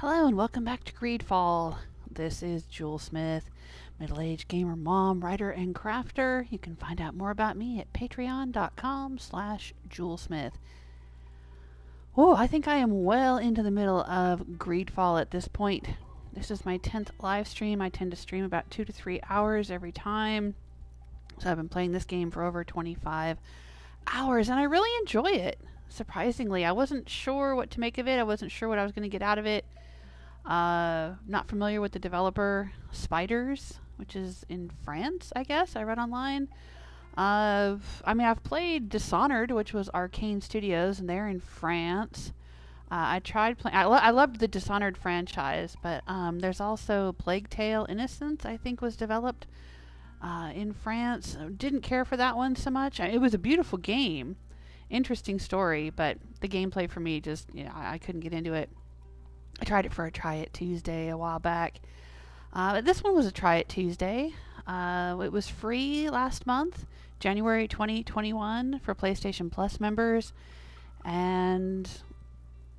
Hello and welcome back to GreedFall. This is Jewel Smith, middle-aged gamer mom, writer, and crafter. You can find out more about me at patreon.com/JewelSmith. Oh, I think I am well into the middle of GreedFall at this point. This is my 10th live stream. I tend to stream about 2 to 3 hours every time. So I've been playing this game for over 25 hours and I really enjoy it. Surprisingly, I wasn't sure what to make of it. I wasn't sure what I was going to get out of it. Not familiar with the developer Spiders, which is in France, I guess. I read online. I've played Dishonored, which was Arcane Studios, and they're in France. I tried playing. I loved the Dishonored franchise, but there's also Plague Tale: Innocence, I think, was developed in France. Didn't care for that one so much. It was a beautiful game, interesting story, but the gameplay for me just, I couldn't get into it. I tried it for a Try It Tuesday a while back. But this one was a Try It Tuesday. It was free last month, January 2021, for PlayStation Plus members. And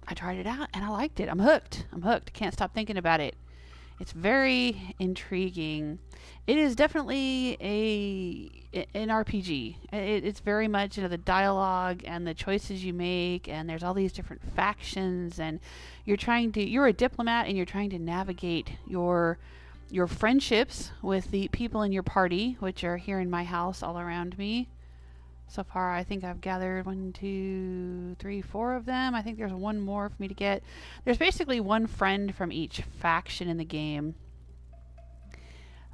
I tried it out and I liked it. I'm hooked. Can't stop thinking about it. It's very intriguing. It is definitely an RPG. It's very much, the dialogue and the choices you make, and there's all these different factions, and you're a diplomat and you're trying to navigate your friendships with the people in your party, which are here in my house all around me. So far, I think I've gathered 1, 2, 3, 4 of them. I think there's one more for me to get. There's basically one friend from each faction in the game.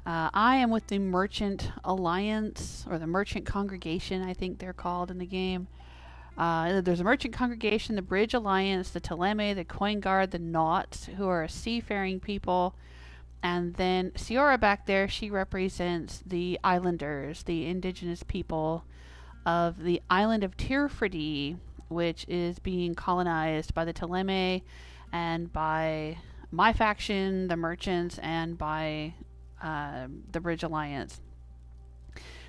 I am with the Merchant Alliance, or the Merchant Congregation, I think they're called in the game. There's a Merchant Congregation, the Bridge Alliance, the Teleme, the Coin Guard, the Naughts, who are a seafaring people. And then Ciora back there, she represents the Islanders, the indigenous people of the island of Tirfredi, which is being colonized by the Teleme and by my faction, the Merchants, and by the Bridge Alliance.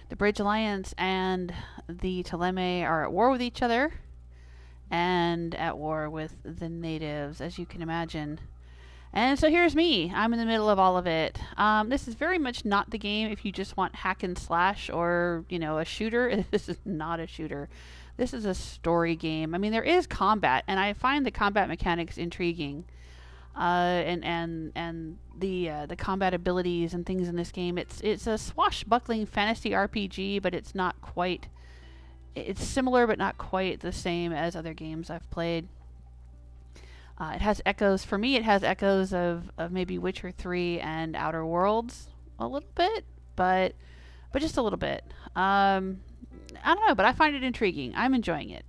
The Bridge Alliance and the Teleme are at war with each other and at war with the natives, as you can imagine. And so here's me. I'm in the middle of all of it. This is very much not the game if you just want hack and slash or, a shooter. This is not a shooter. This is a story game. I mean, there is combat, and I find the combat mechanics intriguing. And the combat abilities and things in this game. It's a swashbuckling fantasy RPG, but it's not quite. It's similar, but not quite the same as other games I've played. It has echoes. For me, it has echoes of maybe Witcher 3 and Outer Worlds a little bit, but just a little bit. I don't know, but I find it intriguing. I'm enjoying it.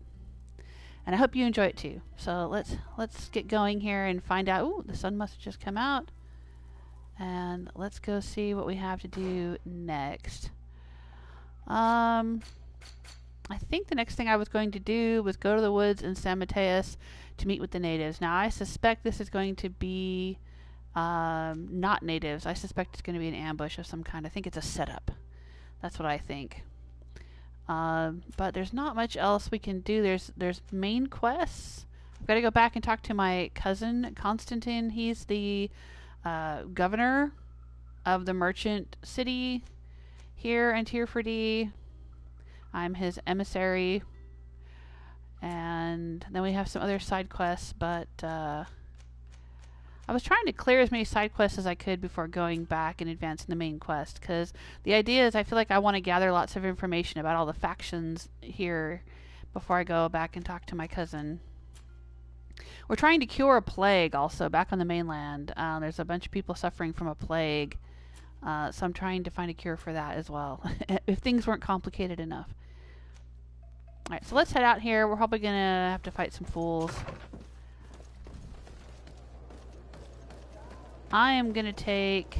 And I hope you enjoy it too. So let's get going here and find out. Ooh, the sun must have just come out. And let's go see what we have to do next. I think the next thing I was going to do was go to the woods in San Mateus to meet with the natives. Now, I suspect this is going to be not natives. I suspect it's going to be an ambush of some kind. I think it's a setup. That's what I think. But there's not much else we can do. There's main quests. I've got to go back and talk to my cousin, Constantine. He's the governor of the merchant city here in Tirfredi. I'm his emissary. And then we have some other side quests, but I was trying to clear as many side quests as I could before going back and advancing the main quest, because the idea is I feel like I want to gather lots of information about all the factions here before I go back and talk to my cousin. We're trying to cure a plague also back on the mainland. There's a bunch of people suffering from a plague, so I'm trying to find a cure for that as well, if things weren't complicated enough. Alright, so let's head out here. We're probably going to have to fight some fools. I am going to take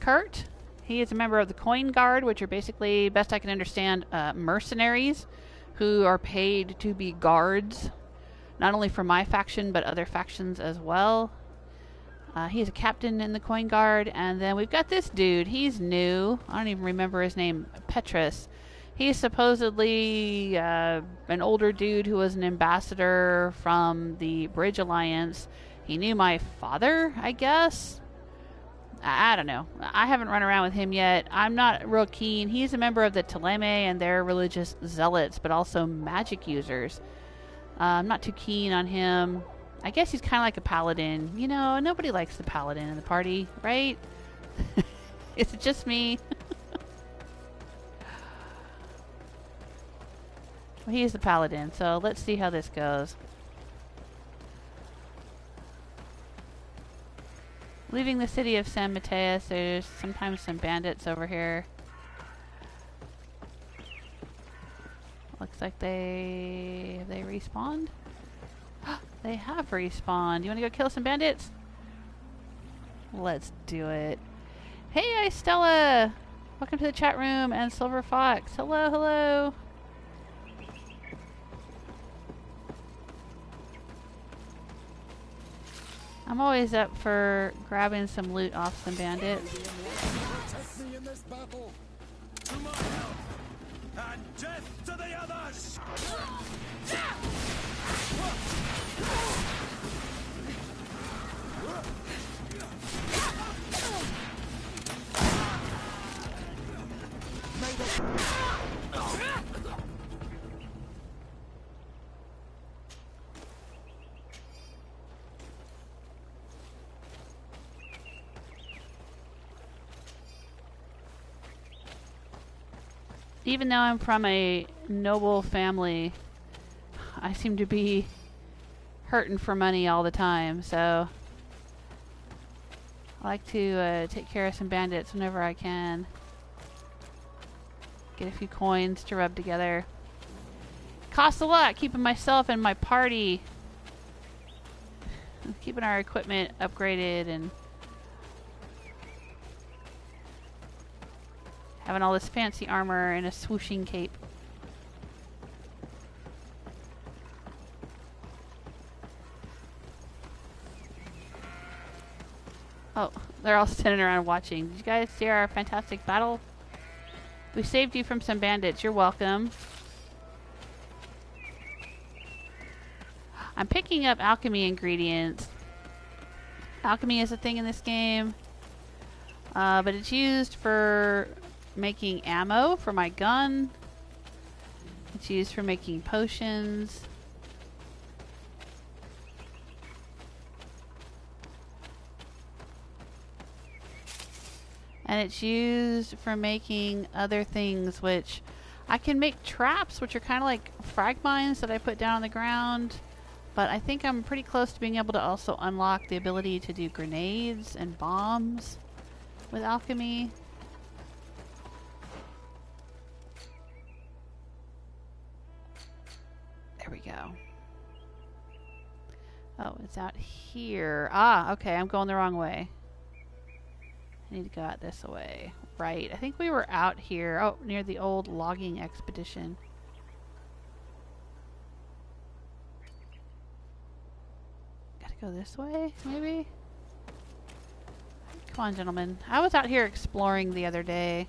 Kurt. He is a member of the Coin Guard, which are basically, best I can understand, mercenaries who are paid to be guards, not only for my faction, but other factions as well. He's a captain in the Coin Guard. And then we've got this dude. He's new. I don't even remember his name. Petrus. He's supposedly an older dude who was an ambassador from the Bridge Alliance He knew my father, I guess? I don't know. I haven't run around with him yet. I'm not real keen. He's a member of the Teleme, and they're religious zealots, but also magic users. I'm not too keen on him. I guess he's kind of like a paladin. You know, nobody likes the paladin in the party, right? Is it just me? Well, he's the paladin, so let's see how this goes. Leaving the city of San Mateus, there's sometimes some bandits over here. Looks like have they respawned? They have respawned. You want to go kill some bandits? Let's do it. Hey, Stella! Welcome to the chat room, and Silver Fox. Hello, hello. I'm always up for grabbing some loot off some bandits. And death to the others! Even though I'm from a noble family, I seem to be hurting for money all the time, so I like to take care of some bandits whenever I can. Get a few coins to rub together. Costs a lot keeping myself and my party, keeping our equipment upgraded and having all this fancy armor and a swooshing cape. Oh, they're all standing around watching. Did you guys see our fantastic battle? We saved you from some bandits. You're welcome. I'm picking up alchemy ingredients. Alchemy is a thing in this game, but it's used for making ammo for my gun. It's used for making potions. And it's used for making other things, which I can make traps, which are kind of like frag mines that I put down on the ground. But I think I'm pretty close to being able to also unlock the ability to do grenades and bombs with alchemy. There we go. Oh, it's out here. Ah, okay, I'm going the wrong way. I need to go out this way. Right, I think we were out here. Oh, near the old logging expedition. Gotta go this way, maybe? Come on, gentlemen. I was out here exploring the other day.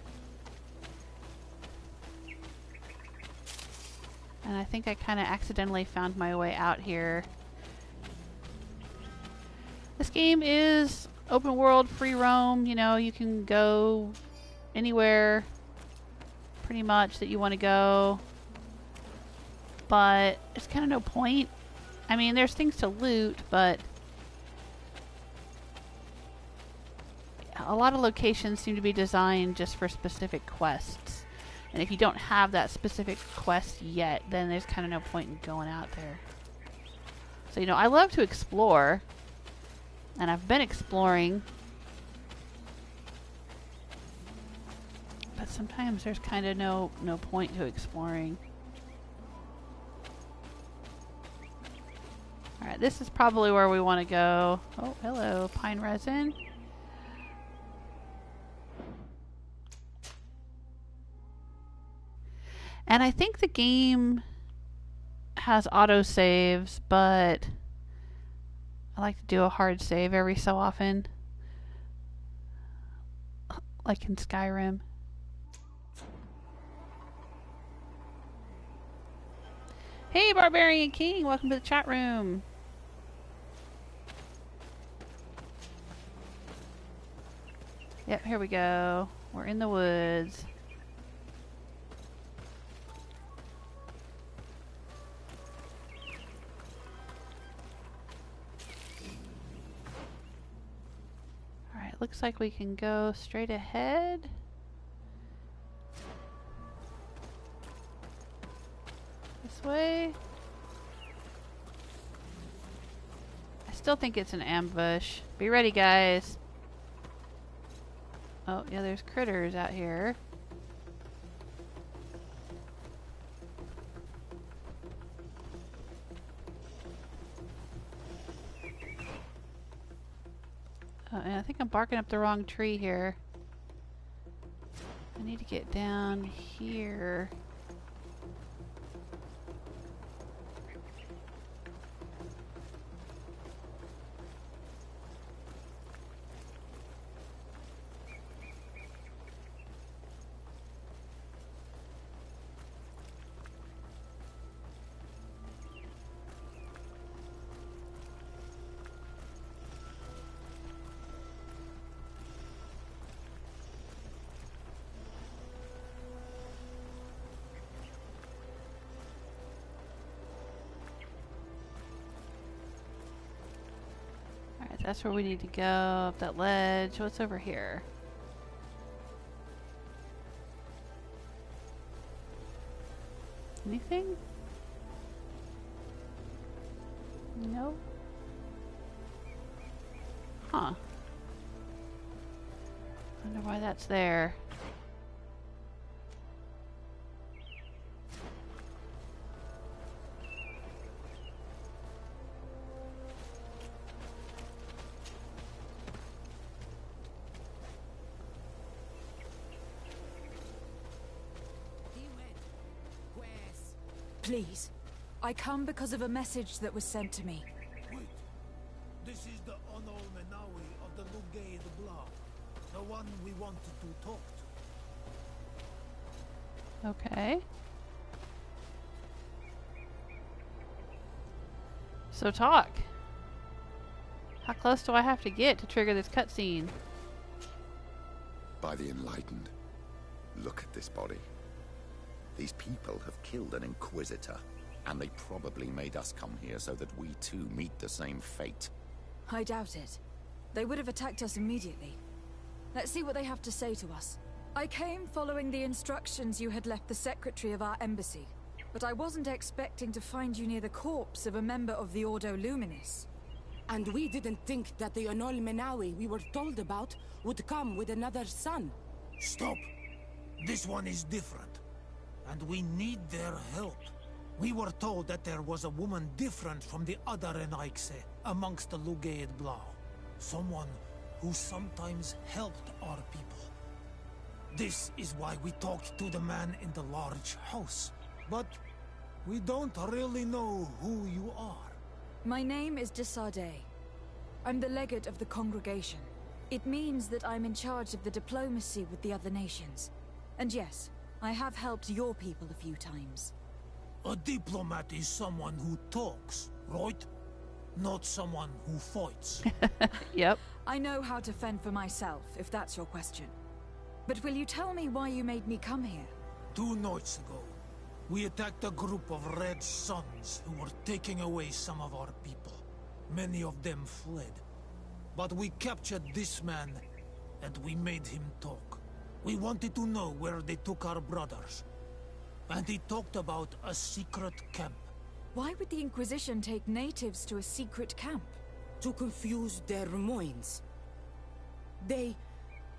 And I think I kind of accidentally found my way out here. This game is open world, free roam. You know, you can go anywhere pretty much that you want to go. But there's kind of no point. I mean, there's things to loot, but a lot of locations seem to be designed just for specific quests. And if you don't have that specific quest yet, then there's kind of no point in going out there. So, you know, I love to explore. And I've been exploring. But sometimes there's kind of no point to exploring. Alright, this is probably where we want to go. Oh, hello, pine resin. And I think the game has autosaves, but I like to do a hard save every so often. Like in Skyrim. Hey, Barbarian King! Welcome to the chat room. Yep, here we go. We're in the woods. Alright, looks like we can go straight ahead. This way. I still think it's an ambush. Be ready, guys. Oh, yeah, there's critters out here. Oh, and I think I'm barking up the wrong tree here. I need to get down here. That's where we need to go, up that ledge. What's over here? Anything? No? Huh. Wonder why that's there. Please, I come because of a message that was sent to me. Wait. This is the Onol Menawi of the Glade Blah. The one we wanted to talk to. Okay. So talk. How close do I have to get to trigger this cutscene? By the enlightened, look at this body. These people have killed an Inquisitor, and they probably made us come here so that we too meet the same fate. I doubt it. They would have attacked us immediately. Let's see what they have to say to us. I came following the instructions you had left the secretary of our embassy, but I wasn't expecting to find you near the corpse of a member of the Ordo Luminis. And we didn't think that the Onol Menawi we were told about would come with another son. Stop! This one is different. And we need their help. We were told that there was a woman different from the other Enaikse amongst the Glade Blau. Someone who sometimes helped our people. This is why we talked to the man in the large house. But we don't really know who you are. My name is Desade. I'm the legate of the congregation. It means that I'm in charge of the diplomacy with the other nations. And yes, I have helped your people a few times. A diplomat is someone who talks, right? Not someone who fights. Yep. I know how to fend for myself, if that's your question. But will you tell me why you made me come here? 2 nights ago, we attacked a group of Red Suns who were taking away some of our people. Many of them fled. But we captured this man, and we made him talk. We wanted to know where they took our brothers. And he talked about a secret camp. Why would the Inquisition take natives to a secret camp? To confuse their minds. They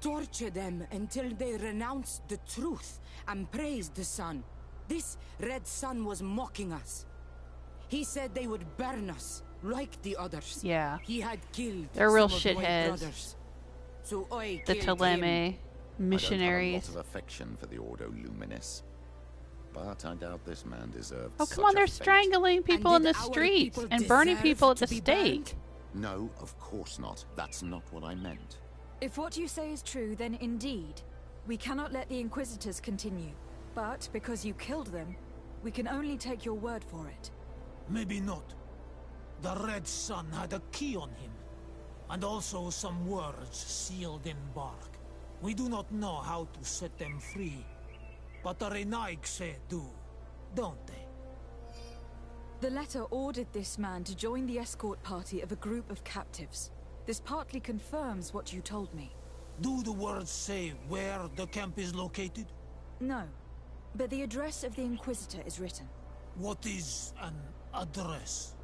torture them until they renounce the truth and praise the sun. This Red Sun was mocking us. He said they would burn us, like the others. Yeah. He had killed They're real some of my shitheads. brothers. So I The killed Teleme him. missionaries. I don't have a lot of affection for the Ordo Luminis, but I doubt this man deserved Oh, such come on, a they're fate. strangling people in did the our streets people and burning deserve people at the to be stake. burned? No, of course not. That's not what I meant. If what you say is true, then indeed, we cannot let the Inquisitors continue. But because you killed them, we can only take your word for it. Maybe not. The Red Sun had a key on him. And also some words sealed in bark. We do not know how to set them free, but the Renaigse do, don't they? The letter ordered this man to join the escort party of a group of captives. This partly confirms what you told me. Do the words say where the camp is located? No, but the address of the Inquisitor is written. What is an address?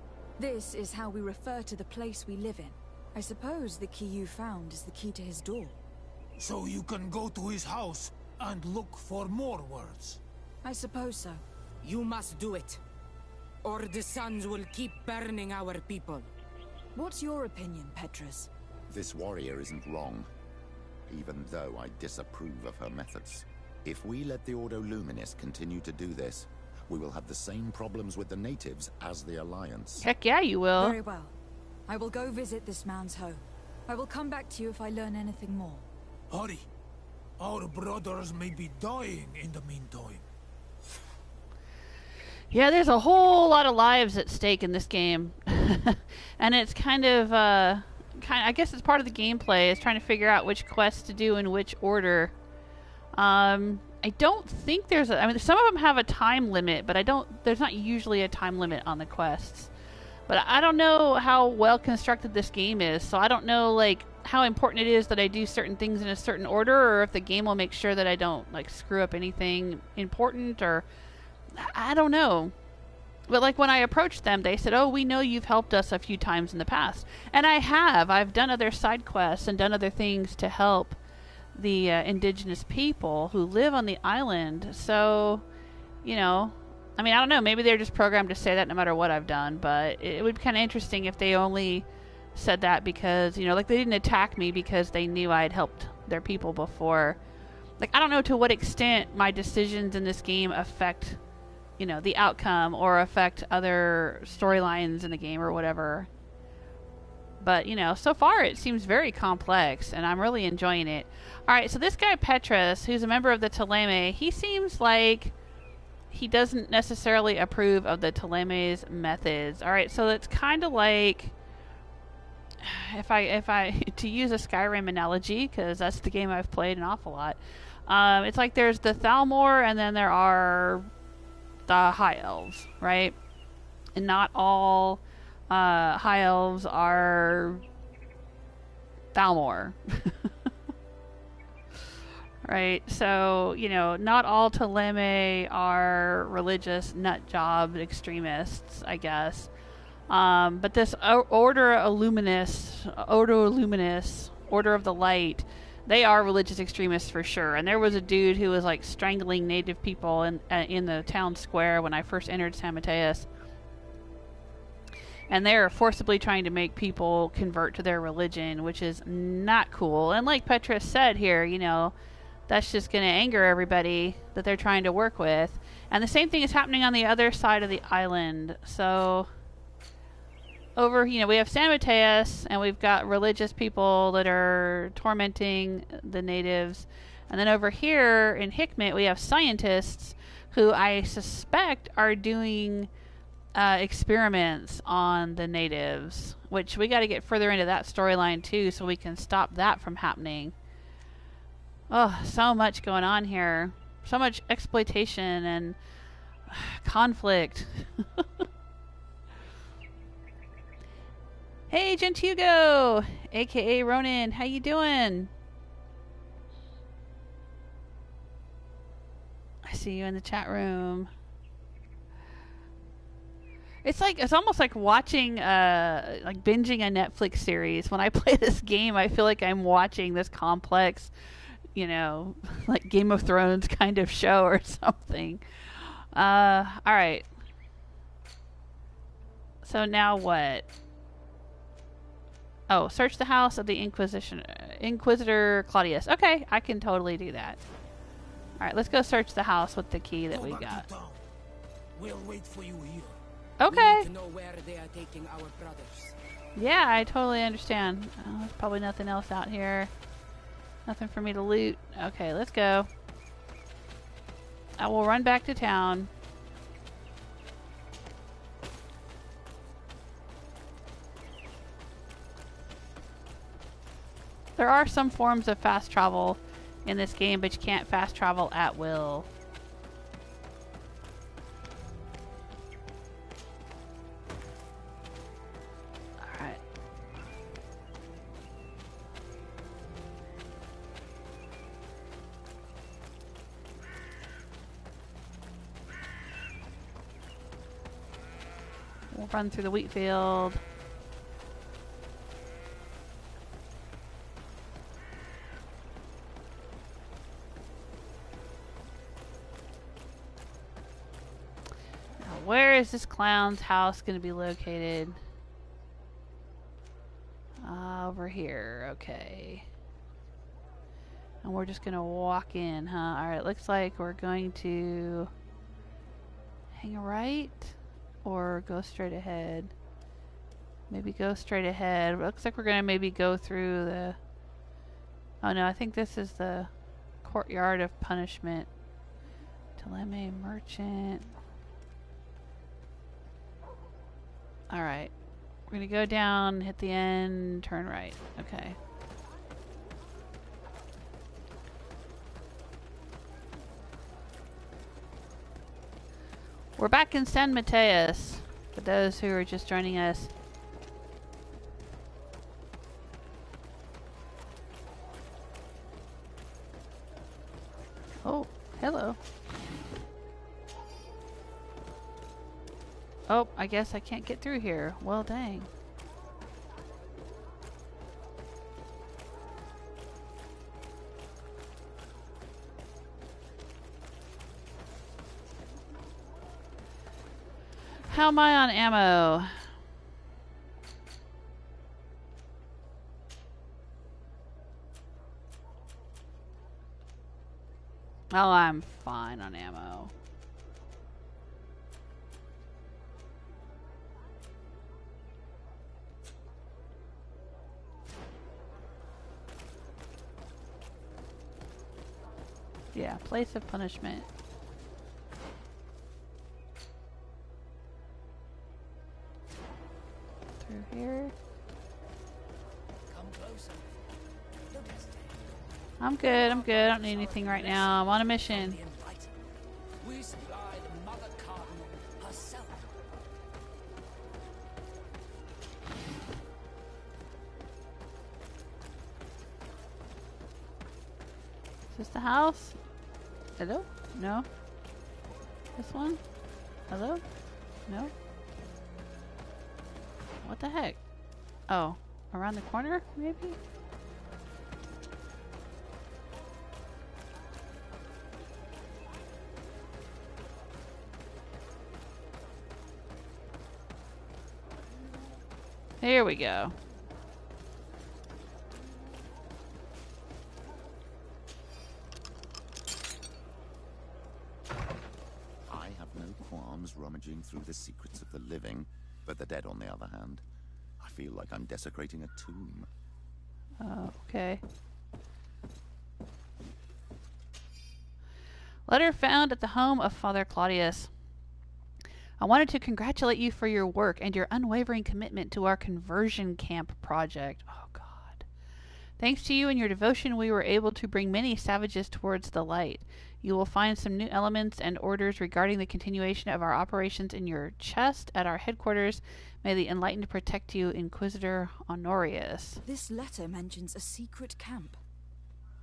This is how we refer to the place we live in. I suppose the key you found is the key to his door. So you can go to his house and look for more words? I suppose so. You must do it, or the suns will keep burning our people. What's your opinion, Petrus? This warrior isn't wrong, even though I disapprove of her methods. If we let the Ordo Luminis continue to do this, we will have the same problems with the natives as the Alliance. Heck yeah, you will. Very well. I will go visit this man's home. I will come back to you if I learn anything more. Hurry. Our brothers may be dying in the meantime. Yeah, there's a whole lot of lives at stake in this game. And it's kind of, I guess it's part of the gameplay, is trying to figure out which quests to do in which order. I don't think there's I mean, some of them have a time limit, but there's not usually a time limit on the quests. But I don't know how well constructed this game is, so I don't know, like, how important it is that I do certain things in a certain order, or if the game will make sure that I don't, like, screw up anything important, or I don't know. But, like, when I approached them, they said, oh, we know you've helped us a few times in the past. And I have. I've done other side quests and done other things to help the indigenous people who live on the island. So, you know, I mean, I don't know. Maybe they're just programmed to say that no matter what I've done. But it would be kind of interesting if they only said that because, you know, like, they didn't attack me because they knew I had helped their people before. Like, I don't know to what extent my decisions in this game affect, you know, the outcome or affect other storylines in the game or whatever. But, you know, so far it seems very complex, and I'm really enjoying it. Alright, so this guy Petrus, who's a member of the Ptolemy, he seems like he doesn't necessarily approve of the Ptolemy's methods. Alright, so it's kind of like, if I to use a Skyrim analogy, because that's the game I've played an awful lot, it's like there's the Thalmor, and then there are the High Elves, right? And not all High Elves are Thalmor. Right? So, you know, not all Ptolemy are religious nutjob extremists, I guess. But this Order Luminis, Order of the Light, they are religious extremists for sure. And there was a dude who was, like, strangling native people in the town square when I first entered San Mateus. And they're forcibly trying to make people convert to their religion, which is not cool. And like Petrus said here, you know, that's just going to anger everybody that they're trying to work with. And the same thing is happening on the other side of the island. So, over, you know, we have San Mateus, and we've got religious people that are tormenting the natives. And then over here in Hickmet, we have scientists who I suspect are doing experiments on the natives, which we got to get further into that storyline too, so we can stop that from happening. Oh, so much going on here. So much exploitation and conflict. Hey, Gentugo, aka Ronan, how you doing? I see you in the chat room. It's almost like watching, like binging a Netflix series. When I play this game, I feel like I'm watching this complex, you know, like Game of Thrones kind of show or something. Alright. So now what? Oh, search the house of the Inquisitor Claudius. Okay, I can totally do that. Alright, let's go search the house with the key that we got. We'll wait for you here. Okay. We need to know where they are taking our brothers. Yeah, I totally understand. Oh, there's probably nothing else out here. Nothing for me to loot. Okay, let's go. I will run back to town. There are some forms of fast travel in this game, but you can't fast travel at will. Alright. We'll run through the wheat field. Where is this clown's house going to be located? Over here. Okay. And we're just going to walk in, huh? Alright, looks like we're going to hang a right or go straight ahead. Maybe go straight ahead. Looks like we're going to maybe go through the... Oh no, I think this is the courtyard of punishment. Teleme merchant. Alright. We're gonna go down, hit the end, turn right. Okay. We're back in San Mateus, for those who are just joining us. Oh, hello. Oh, I guess I can't get through here. Well, dang. How am I on ammo? Oh, I'm fine on ammo. Yeah, place of punishment. Through here. Come closer. I'm good, I'm good. I don't need anything right now. I'm on a mission. We supply the Mother Cardinal herself. Is this the house? Hello? No? This one? Hello? No? What the heck? Oh, around the corner, maybe? Here we go. I have no qualms rummaging through the secrets of the living, but the dead, on the other hand, I feel like I'm desecrating a tomb. Okay. Letter found at the home of Father Claudius. I wanted to congratulate you for your work and your unwavering commitment to our conversion camp project. Oh, God. Thanks to you and your devotion, we were able to bring many savages towards the light. You will find some new elements and orders regarding the continuation of our operations in your chest at our headquarters. May the enlightened protect you, Inquisitor Honorius. This letter mentions a secret camp.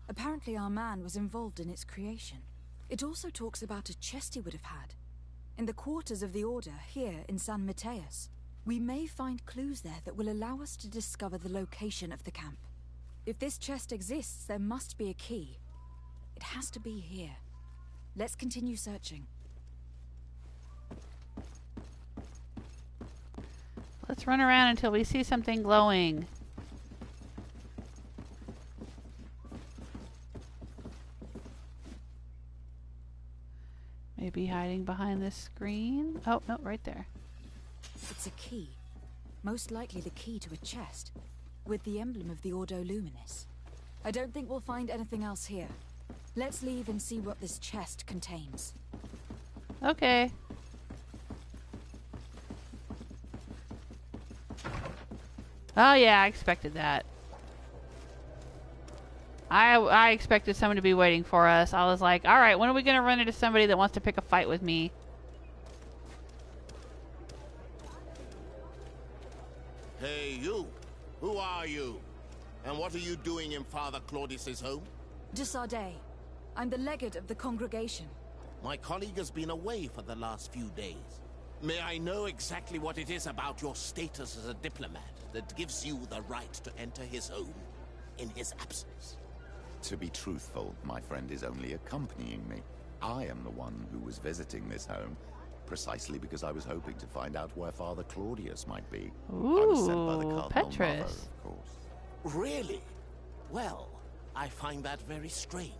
Apparently our man was involved in its creation. It also talks about a chest he would have had. In the quarters of the Order, here in San Mateus. We may find clues there that will allow us to discover the location of the camp. If this chest exists, there must be a key. It has to be here. Let's continue searching. Let's run around until we see something glowing. Maybe hiding behind this screen. Oh, no, right there. It's a key. Most likely the key to a chest, with the emblem of the Ordo Luminis. I don't think we'll find anything else here. Let's leave and see what this chest contains. Okay. Oh yeah, I expected that. I expected someone to be waiting for us. I was like, alright, when are we going to run into somebody that wants to pick a fight with me? Hey, you! Who are you? And what are you doing in Father Claudius's home? De Sardet. I'm the legate of the congregation. My colleague has been away for the last few days. May I know exactly what it is about your status as a diplomat that gives you the right to enter his home in his absence? To be truthful, my friend is only accompanying me. I am the one who was visiting this home, precisely because I was hoping to find out where Father Claudius might be. I was sent by the Ooh, Cardinal Petrus. Mother, of course. Really? Well, I find that very strange.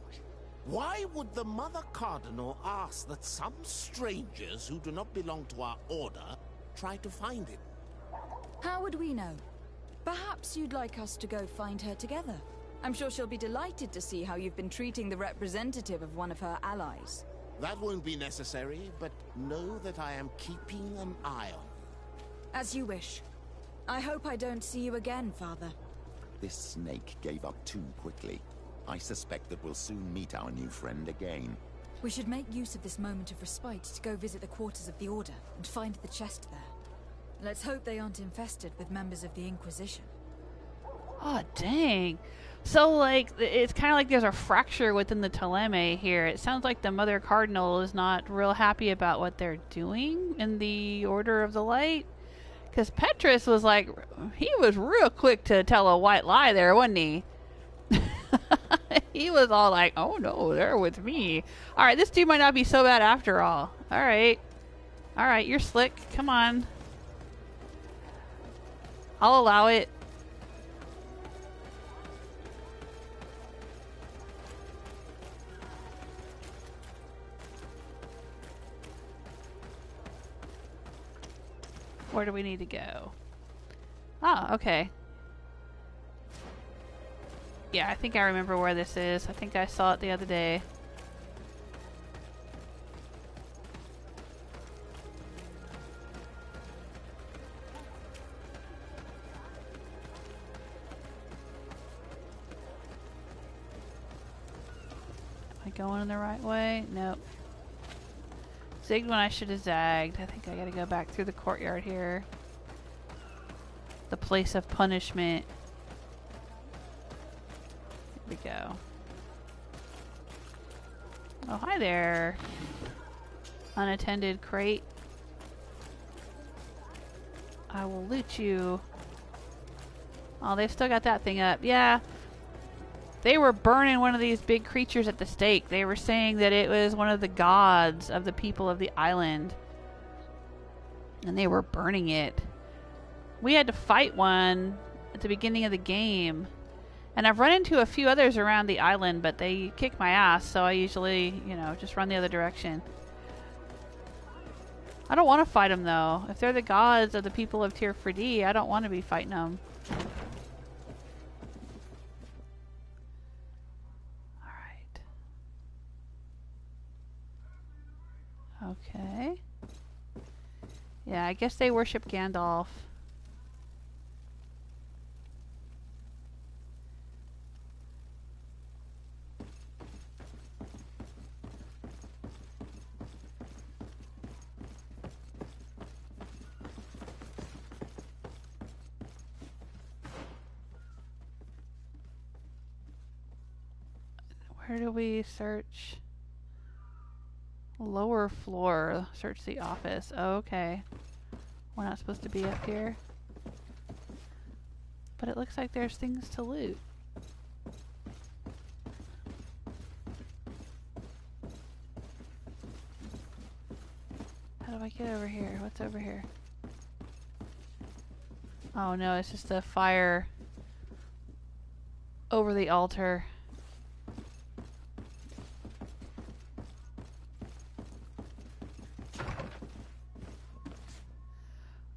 Why would the Mother Cardinal ask that some strangers who do not belong to our order try to find him? How would we know? Perhaps you'd like us to go find her together. I'm sure she'll be delighted to see how you've been treating the representative of one of her allies. That won't be necessary, but know that I am keeping an eye on you. As you wish. I hope I don't see you again, Father. This snake gave up too quickly. I suspect that we'll soon meet our new friend again. We should make use of this moment of respite to go visit the quarters of the Order and find the chest there. Let's hope they aren't infested with members of the Inquisition. Oh, dang. So, like, it's kind of like there's a fracture within the Ptolemy here. It sounds like the Mother Cardinal is not real happy about what they're doing in the Order of the Light. Because Petrus was like, he was real quick to tell a white lie there, wasn't he? He was all like, oh no, they're with me. Alright, this dude might not be so bad after all. Alright. Alright, you're slick. Come on. I'll allow it. Where do we need to go? Ah, okay. Yeah, I think I remember where this is. I think I saw it the other day. Am I going in the right way? Nope. Zigged when I should have zagged. I think I gotta go back through the courtyard here. The place of punishment. Here we go. Oh, hi there. Unattended crate. I will loot you. Oh, they've still got that thing up. Yeah. They were burning one of these big creatures at the stake. They were saying that it was one of the gods of the people of the island. And they were burning it. We had to fight one at the beginning of the game. And I've run into a few others around the island, but they kick my ass, so I usually, you know, just run the other direction. I don't want to fight them, though. If they're the gods of the people of Tier 4D, I don't want to be fighting them. Okay. Yeah, I guess they worship Gandalf. Where do we search? Lower floor. Search the office. Oh, okay. We're not supposed to be up here. But it looks like there's things to loot. How do I get over here? What's over here? Oh no, it's just a fire over the altar.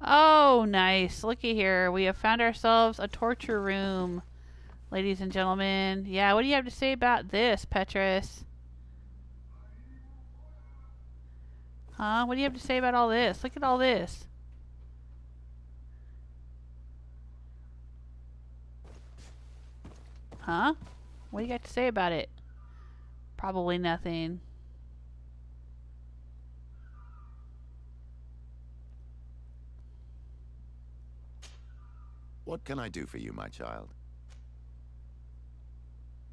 Oh, nice. Looky here. We have found ourselves a torture room, ladies and gentlemen. Yeah, what do you have to say about this, Petrus? Huh? What do you have to say about all this? Look at all this. Huh? What do you got to say about it? Probably nothing. What can I do for you, my child?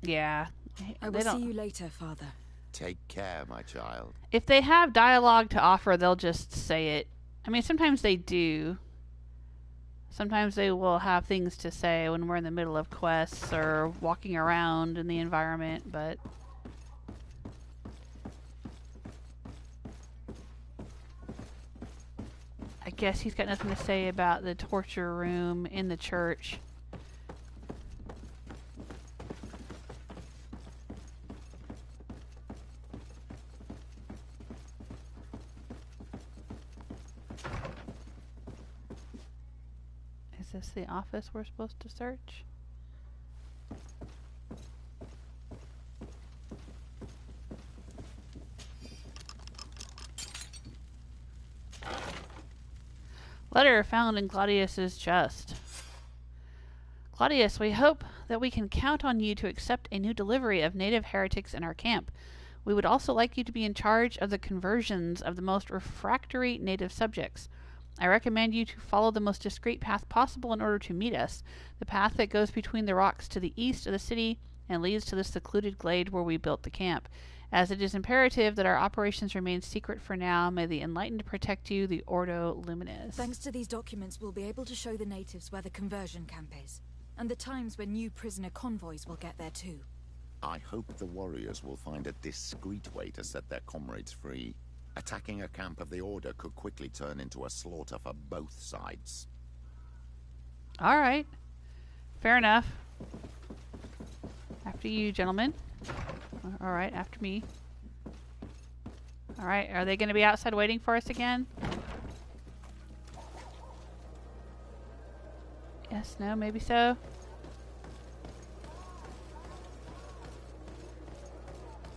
Yeah. I will see you later, Father. Take care, my child. If they have dialogue to offer, they'll just say it. I mean, sometimes they do. Sometimes they will have things to say when we're in the middle of quests or walking around in the environment, but... I guess he's got nothing to say about the torture room in the church. Is this the office we're supposed to search? Letter found in Claudius's chest. Claudius, we hope that we can count on you to accept a new delivery of native heretics in our camp. We would also like you to be in charge of the conversions of the most refractory native subjects. I recommend you to follow the most discreet path possible in order to meet us, the path that goes between the rocks to the east of the city and leads to the secluded glade where we built the camp. As it is imperative that our operations remain secret for now, may the Enlightened protect you, the Ordo Luminis. Thanks to these documents, we'll be able to show the natives where the conversion camp is, and the times when new prisoner convoys will get there too. I hope the warriors will find a discreet way to set their comrades free. Attacking a camp of the Order could quickly turn into a slaughter for both sides. Alright. Fair enough. After you, gentlemen. Alright, after me. Alright, are they going to be outside waiting for us again? Yes, no, maybe so.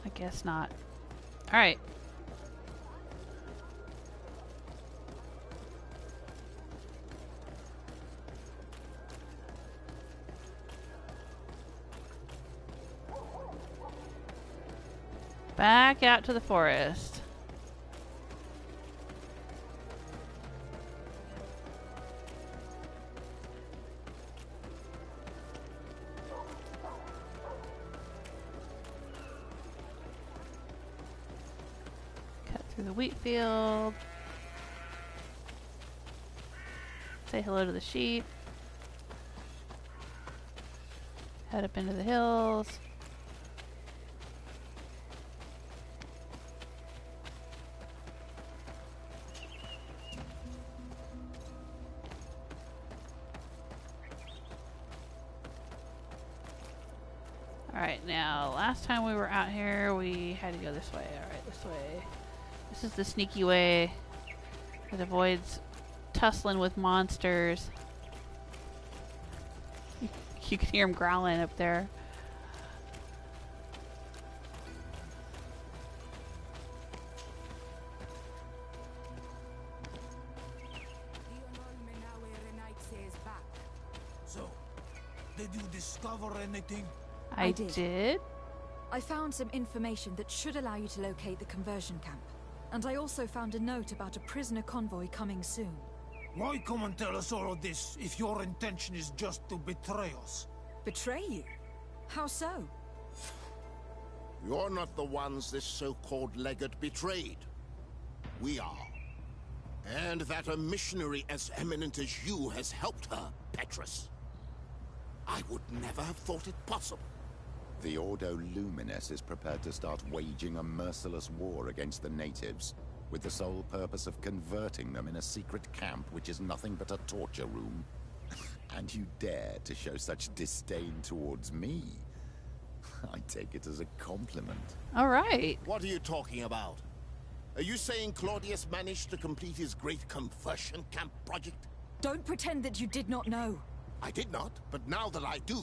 I guess not. Alright. Back out to the forest. Cut through the wheat field. Say hello to the sheep. Head up into the hills. Alright, now, last time we were out here, we had to go this way. Alright, this way. This is the sneaky way that avoids tussling with monsters. You can hear them growling up there. So, did you discover anything? I did. I found some information that should allow you to locate the conversion camp. And I also found a note about a prisoner convoy coming soon. Why come and tell us all of this if your intention is just to betray us? Betray you? How so? You're not the ones this so-called legate betrayed. We are. And that a missionary as eminent as you has helped her, Petrus. I would never have thought it possible. The Ordo Luminis is prepared to start waging a merciless war against the natives, with the sole purpose of converting them in a secret camp which is nothing but a torture room. And you dare to show such disdain towards me? I take it as a compliment. Alright. What are you talking about? Are you saying Claudius managed to complete his great conversion camp project? Don't pretend that you did not know. I did not, but now that I do,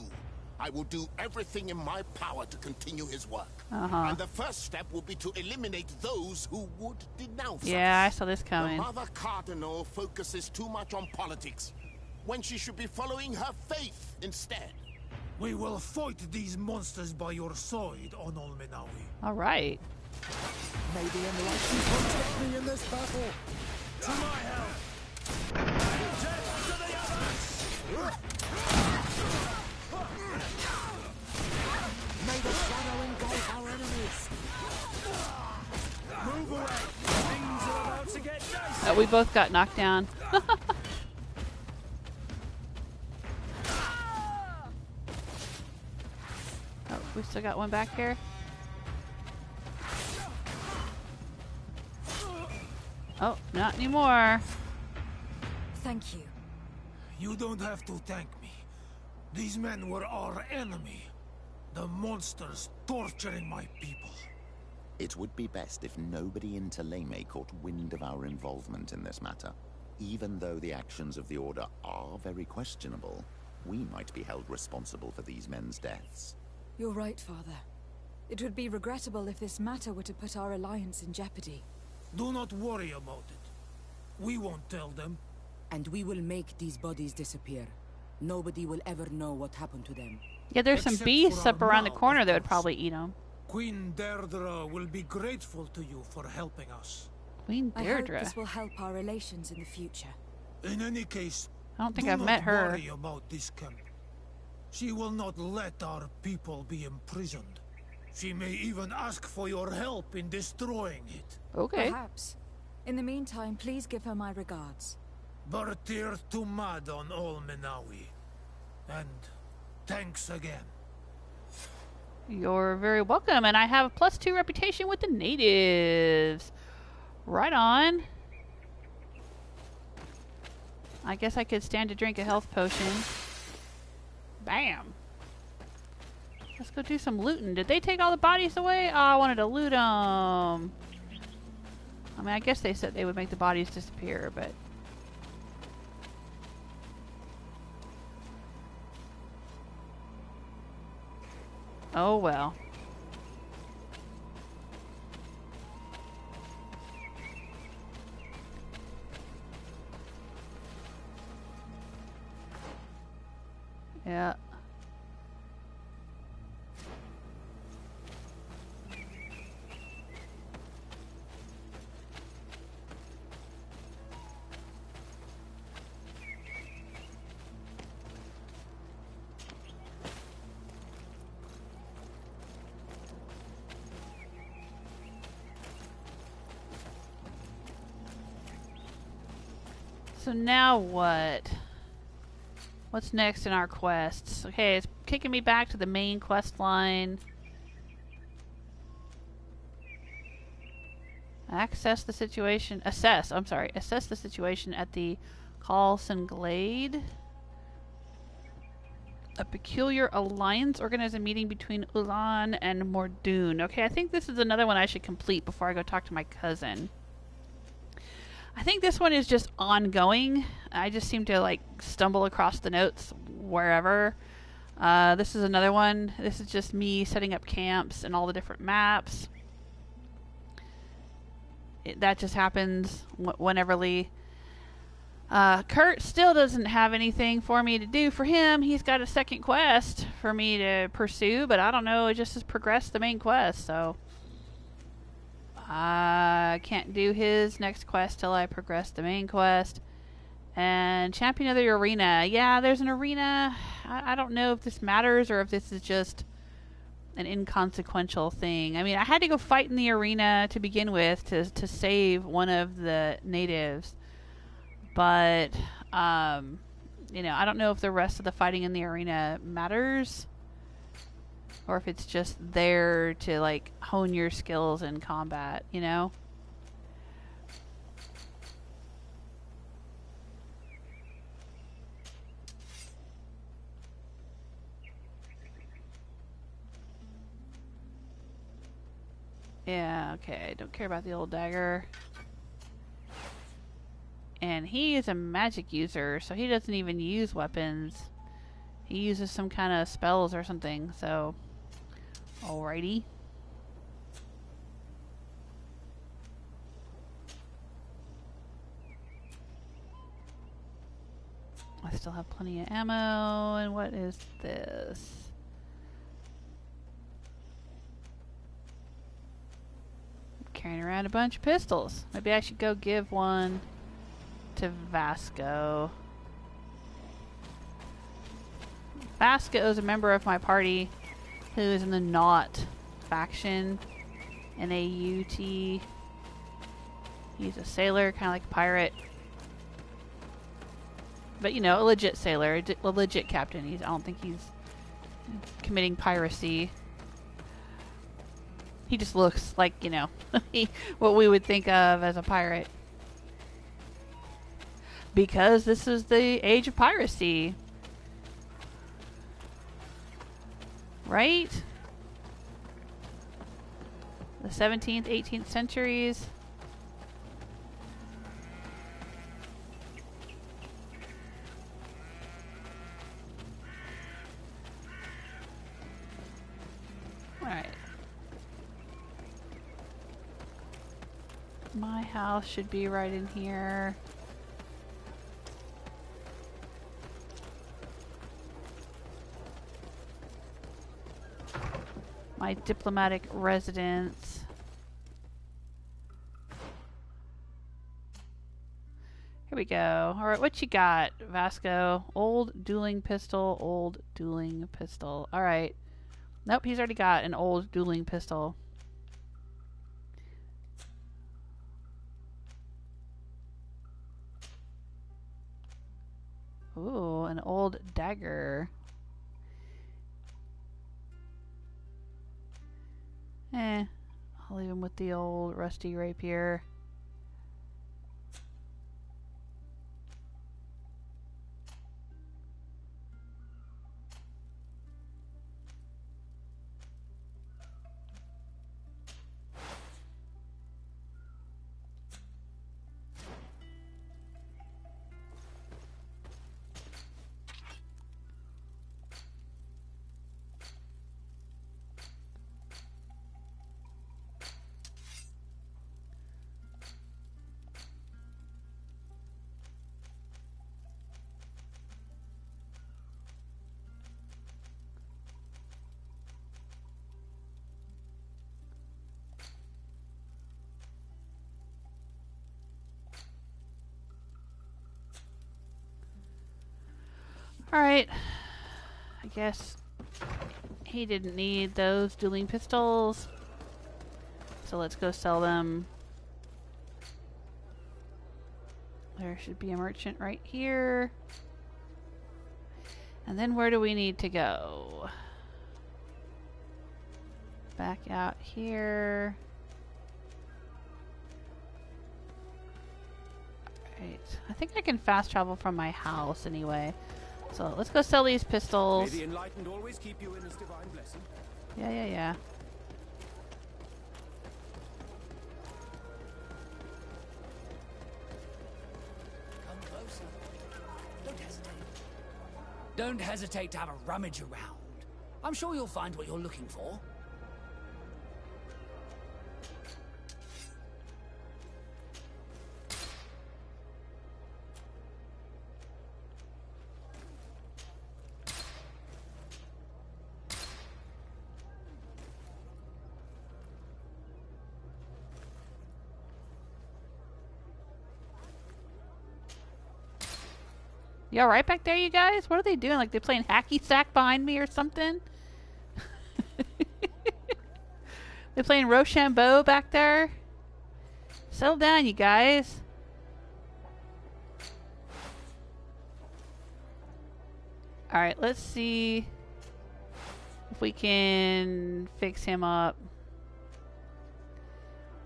I will do everything in my power to continue his work. And the first step will be to eliminate those who would denounce us. Yeah, I saw this coming. The Mother Cardinal focuses too much on politics, when she should be following her faith instead. We will fight these monsters by your side, on Olmenawi. All right. May the enlightened protect me in this battle. To my help! Death to the others! May the shadow engulf our enemies. Move away! Things are about to get dicey! We both got knocked down. Oh, we still got one back here. Oh, not anymore. Thank you. You don't have to thank me. These men were our enemy. The monsters torturing my people. It would be best if nobody in Teleme caught wind of our involvement in this matter. Even though the actions of the Order are very questionable, we might be held responsible for these men's deaths. You're right, Father. It would be regrettable if this matter were to put our alliance in jeopardy. Do not worry about it. We won't tell them. And we will make these bodies disappear. Nobody will ever know what happened to them. Yeah, there's some Except beasts for up our around the mouths, corner of that would course. probably eat them. Queen Deirdre will be grateful to you for helping us. Queen I hope Deirdre. this will help our relations in the future. In any case, I don't think do I've not met her. worry about this camp. She will not let our people be imprisoned. She may even ask for your help in destroying it. Okay. Perhaps. In the meantime, please give her my regards. Bartir Tumad on Olmenawi. And thanks again. You're very welcome, and I have a +2 reputation with the natives. Right on. I guess I could stand to drink a health potion. Bam. Let's go do some looting. Did they take all the bodies away? Oh, I wanted to loot them. I mean, I guess they said they would make the bodies disappear, but... oh well. Yeah. So now what? What's next in our quests? Okay, it's kicking me back to the main quest line. Assess the situation at the Carlson Glade. A peculiar alliance organized a meeting between Ulan and Mordoon. Okay, I think this is another one I should complete before I go talk to my cousin. I think this one is just ongoing. I just seem to like stumble across the notes wherever. This is another one. This is just me setting up camps and all the different maps. That just happens wheneverly. Kurt still doesn't have anything for me to do for him. He's got a second quest for me to pursue, but I don't know. It just has progressed the main quest, so... I can't do his next quest till I progress the main quest. And champion of the arena. Yeah, there's an arena. I don't know if this matters or if this is just an inconsequential thing. I mean, I had to go fight in the arena to begin with to save one of the natives. But, you know, I don't know if the rest of the fighting in the arena matters. Or if it's just there to, like, hone your skills in combat, you know? Yeah, okay. Don't care about the old dagger. And he is a magic user, so he doesn't even use weapons. He uses some kind of spells or something, so... alrighty. I still have plenty of ammo, and what is this? carrying around a bunch of pistols. Maybe I should go give one to Vasco. Vasco is a member of my party who is in the Not faction. N-A-U-T. He's a sailor, kind of like a pirate. But, you know, a legit sailor, a legit captain. I don't think he's committing piracy. He just looks like, you know, what we would think of as a pirate. Because this is the age of piracy. Right? The 17th, 18th centuries. Alright. My house should be right in here. My diplomatic residence. Here we go. Alright, what you got, Vasco? Old dueling pistol, old dueling pistol. Alright. Nope, he's already got an old dueling pistol. Ooh, an old dagger. I'll leave him with the old rusty rapier. Alright. I guess he didn't need those dueling pistols. So let's go sell them. There should be a merchant right here. And then where do we need to go? Back out here. Alright. I think I can fast travel from my house anyway. So let's go sell these pistols. May the enlightened always keep you in his divine blessing. Yeah. Come closer. Don't hesitate. Don't hesitate to have a rummage around. I'm sure you'll find what you're looking for. You alright back there, you guys? What are they doing? Like they're playing hacky sack behind me or something? They're playing Rochambeau back there? Settle down, you guys. Alright, let's see if we can fix him up.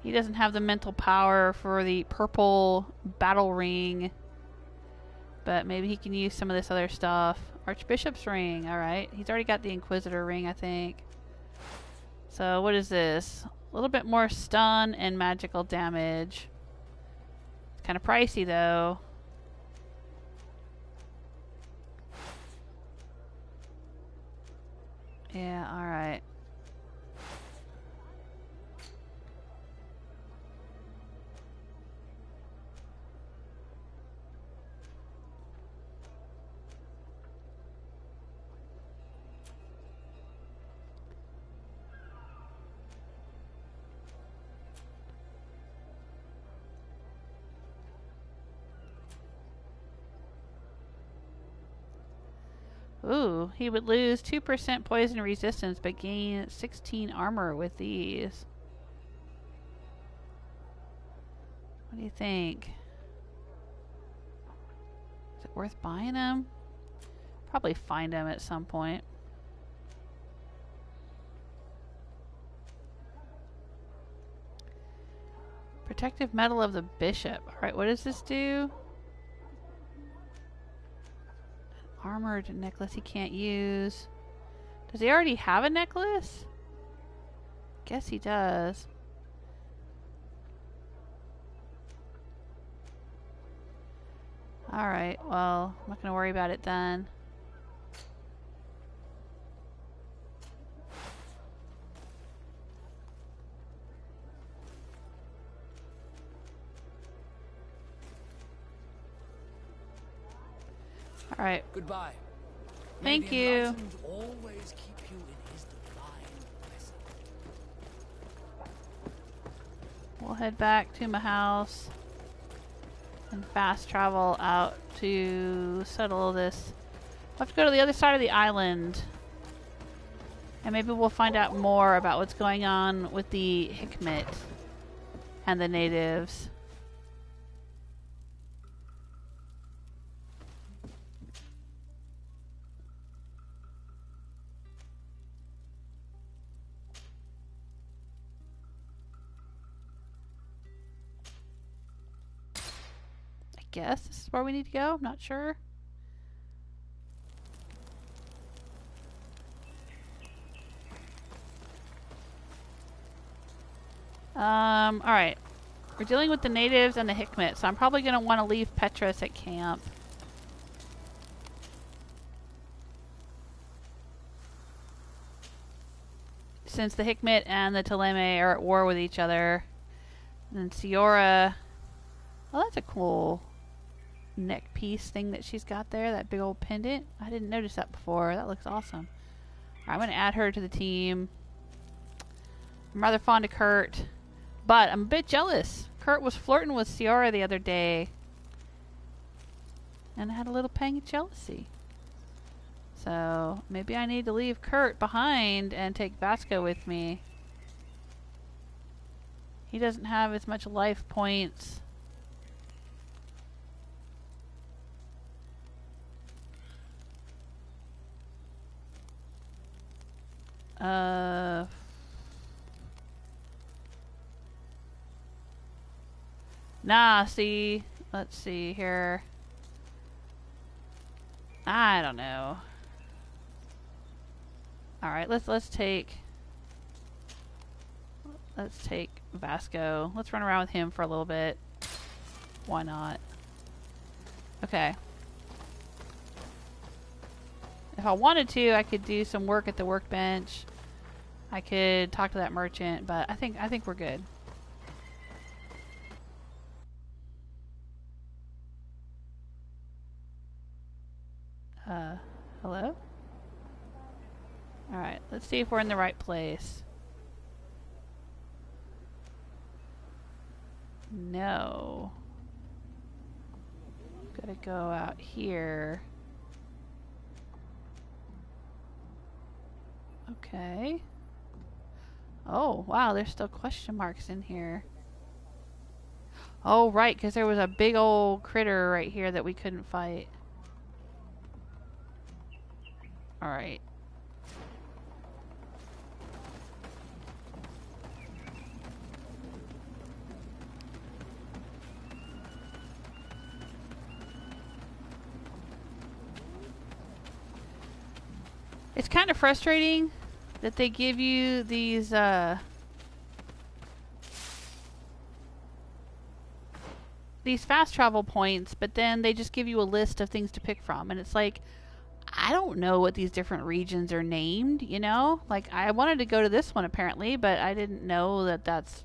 He doesn't have the mental power for the purple battle ring. But maybe he can use some of this other stuff. Archbishop's ring. Alright. He's already got the Inquisitor ring, I think. So what is this? A little bit more stun and magical damage. It's kind of pricey though. Yeah, alright. Ooh, he would lose 2% poison resistance but gain 16 armor with these. What do you think? Is it worth buying them? Probably find them at some point. Protective metal of the bishop. Alright, what does this do? Armored necklace he can't use. Does he already have a necklace? Guess he does. Alright, well, I'm not going to worry about it then. Alright. Goodbye. Thank you. Always keep you in his divine blessing. We'll head back to my house and fast travel out to settle this. We'll have to go to the other side of the island. And maybe we'll find out more about what's going on with the Hikmet and the natives. Guess this is where we need to go. I'm not sure. Alright. We're dealing with the natives and the Hikmet, so I'm probably going to want to leave Petros at camp. Since the Hikmet and the Teleme are at war with each other. And then Siora... Oh, that's a cool neck piece thing that she's got there, that big old pendant. I didn't notice that before. That looks awesome. I'm going to add her to the team. I'm rather fond of Kurt, but I'm a bit jealous. Kurt was flirting with Ciara the other day, and I had a little pang of jealousy. So maybe I need to leave Kurt behind and take Vasco with me. He doesn't have as much life points. Nah, see, let's see here. I don't know. Alright, let's take Vasco. Let's run around with him for a little bit. Why not? Okay. If I wanted to, I could do some work at the workbench. I could talk to that merchant, but I think we're good. Hello? Alright, let's see if we're in the right place. No. Gotta go out here. Okay. Oh, wow, there's still question marks in here. Oh, right, because there was a big old critter right here that we couldn't fight. Alright. It's kind of frustrating that they give you these fast travel points, but then they just give you a list of things to pick from, and it's like, I don't know what these different regions are named, you know? Like, I wanted to go to this one apparently, but I didn't know that that's...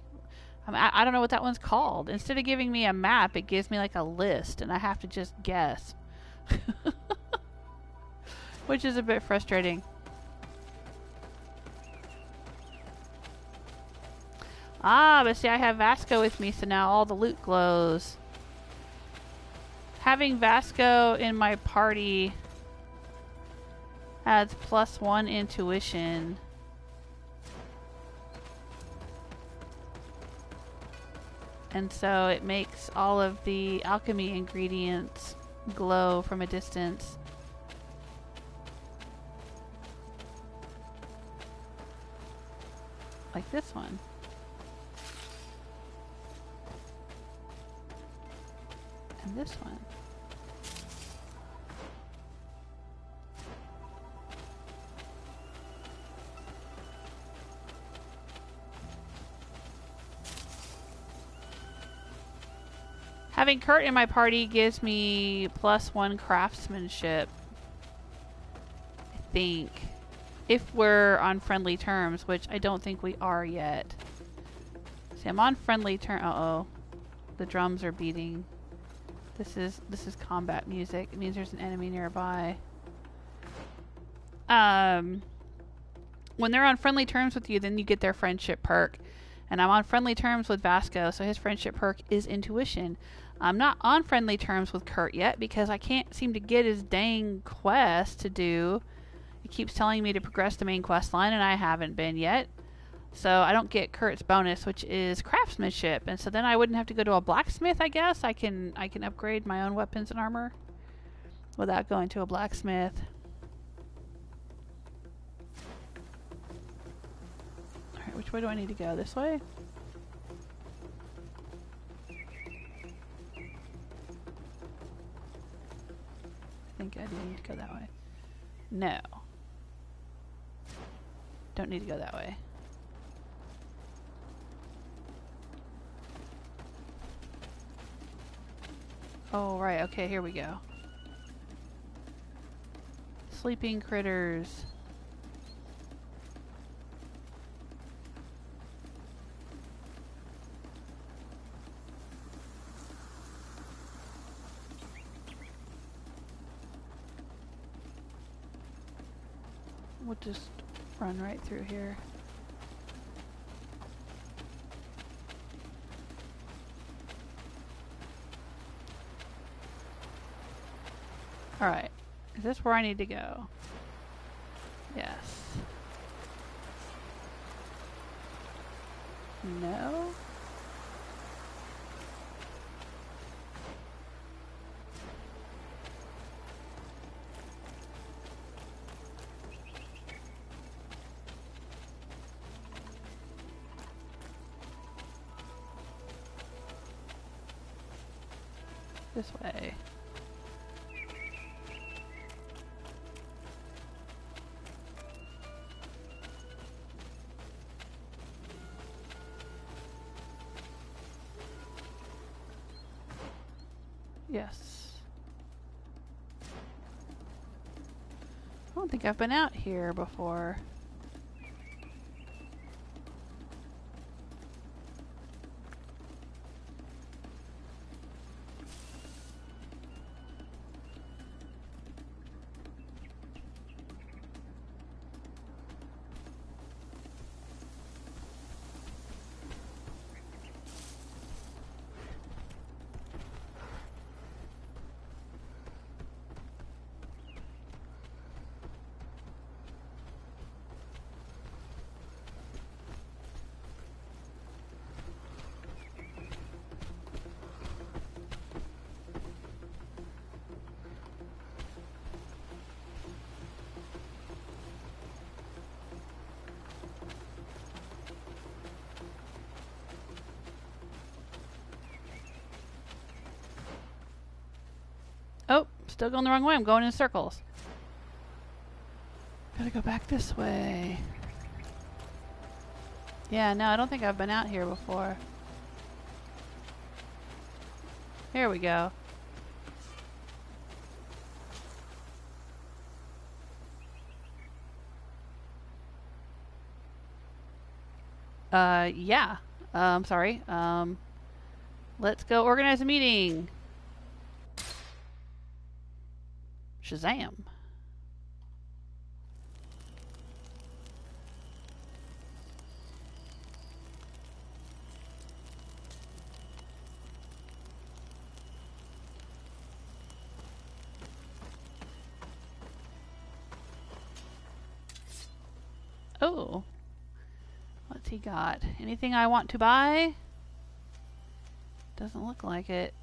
I don't know what that one's called. Instead of giving me a map, it gives me like a list, and I have to just guess. Which is a bit frustrating. Ah, but see, I have Vasco with me, so now all the loot glows. Having Vasco in my party Adds +1 intuition. And so it makes all of the alchemy ingredients glow from a distance. Like this one. And this one. Having Kurt in my party gives me +1 craftsmanship. I think. If we're on friendly terms, which I don't think we are yet. See, I'm on friendly terms. Uh-oh. The drums are beating. This is combat music. It means there's an enemy nearby. When they're on friendly terms with you, then you get their friendship perk. And I'm on friendly terms with Vasco, so his friendship perk is intuition. I'm not on friendly terms with Kurt yet because I can't seem to get his dang quest to do. It keeps telling me to progress the main quest line, and I haven't been yet. So I don't get Kurt's bonus, which is craftsmanship. And so then I wouldn't have to go to a blacksmith, I guess. I can upgrade my own weapons and armor without going to a blacksmith. Alright, which way do I need to go? This way? I think I do need to go that way. No. Don't need to go that way. Oh, right. Okay, here we go. Sleeping critters. We'll just run right through here. Alright. Is this where I need to go? Yes. No? This way. Yes. I don't think I've been out here before. Oh, still going the wrong way. I'm going in circles. Gotta go back this way. Yeah, no, I don't think I've been out here before. Here we go. Yeah. I'm sorry. Let's go organize a meeting. Shazam. Oh. What's he got? Anything I want to buy? Doesn't look like it.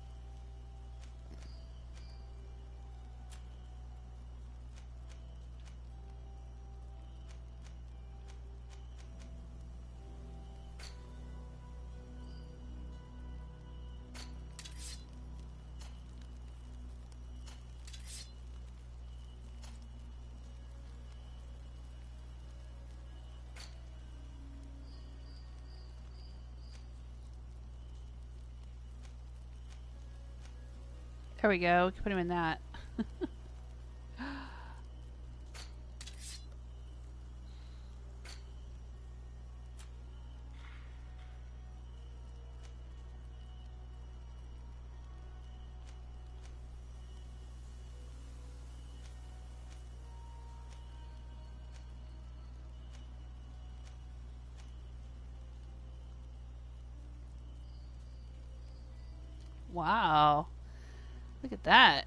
There we go. We can put him in that. Wow. Look at that.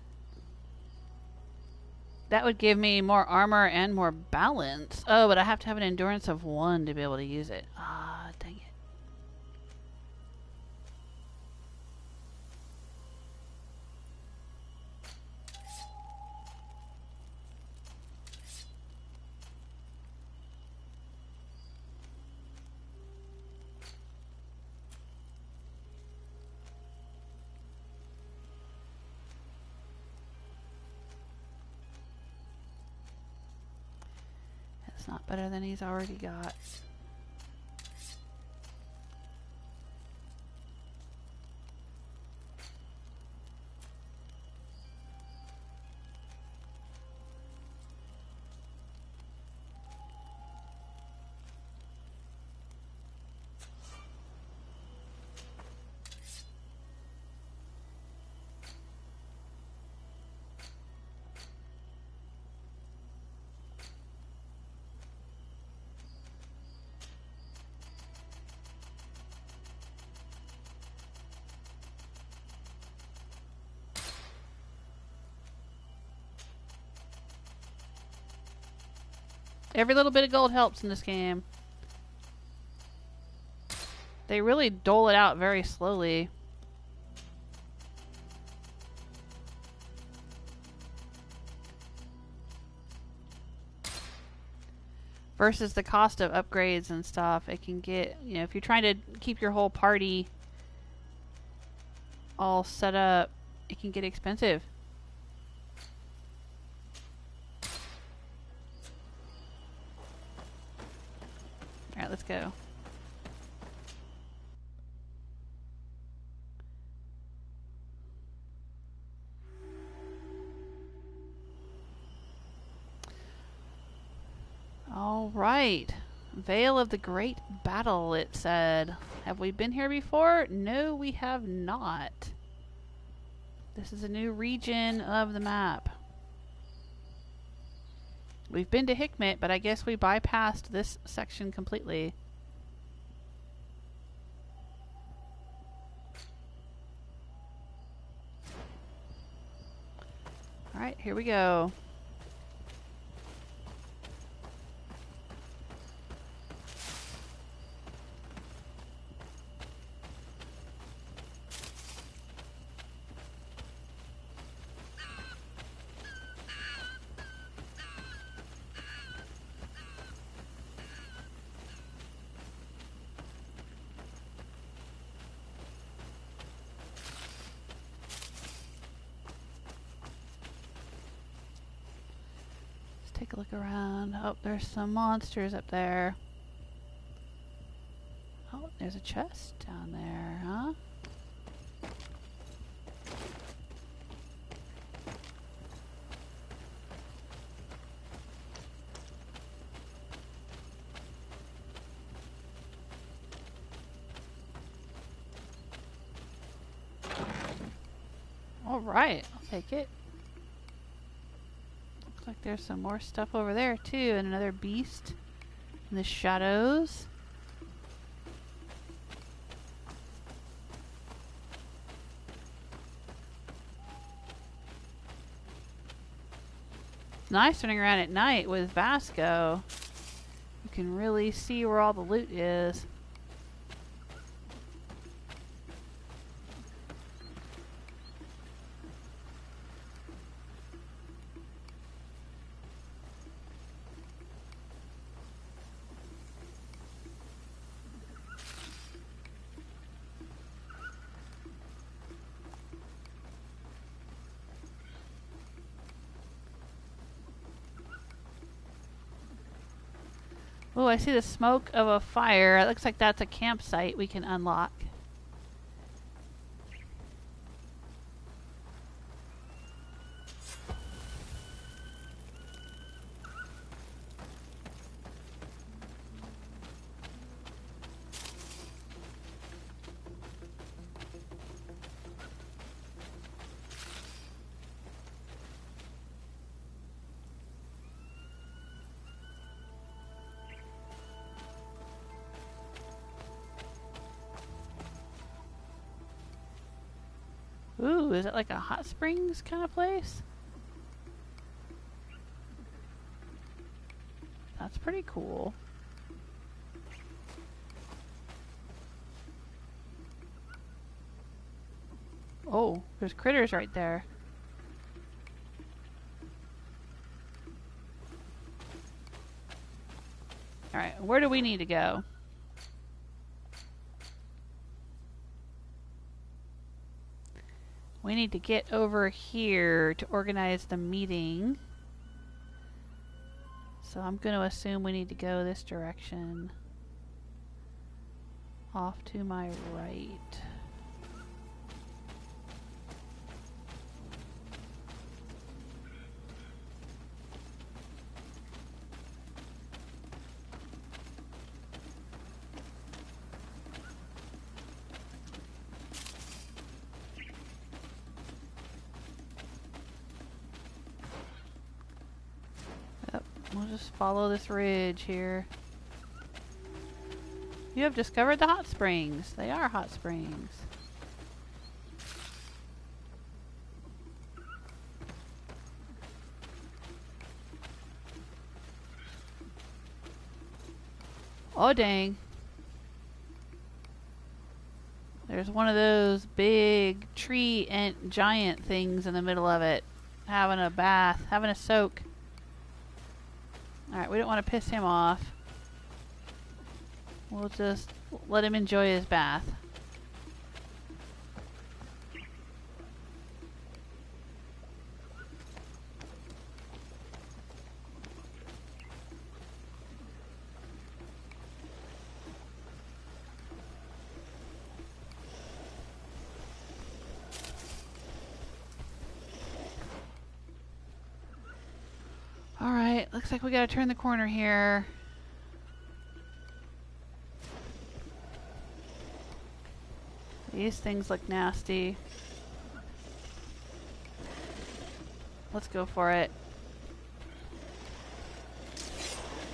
That would give me more armor and more balance. Oh, but I have to have an endurance of 1 to be able to use it. Ah, dang it. It's not better than he's already got. Every little bit of gold helps in this game. They really dole it out very slowly. Versus the cost of upgrades and stuff, it can get, you know, if you're trying to keep your whole party all set up, it can get expensive. Alright, let's go. Alright. Veil of the Great Battle, it said. Have we been here before? No, we have not. This is a new region of the map. We've been to Hickmet, but I guess we bypassed this section completely. Alright, here we go. Take a look around. Oh, there's some monsters up there. Oh, there's a chest down there, huh? All right, I'll take it. Like there's some more stuff over there too, and another beast in the shadows. It's nice running around at night with Vasco. You can really see where all the loot is. Oh, I see the smoke of a fire. It looks like that's a campsite we can unlock. Ooh, is it like a hot springs kind of place? That's pretty cool. Oh, there's critters right there. Alright, where do we need to go? We need to get over here to organize the meeting. So I'm going to assume we need to go this direction. Off to my right. We'll just follow this ridge here. You have discovered the hot springs. They are hot springs. Oh dang. There's one of those big tree ant giant things in the middle of it. Having a bath, having a soak. Alright, we don't want to piss him off. We'll just let him enjoy his bath. Alright, looks like we gotta turn the corner here. These things look nasty. Let's go for it.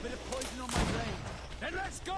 Bit of poison on my blade. Then let's go!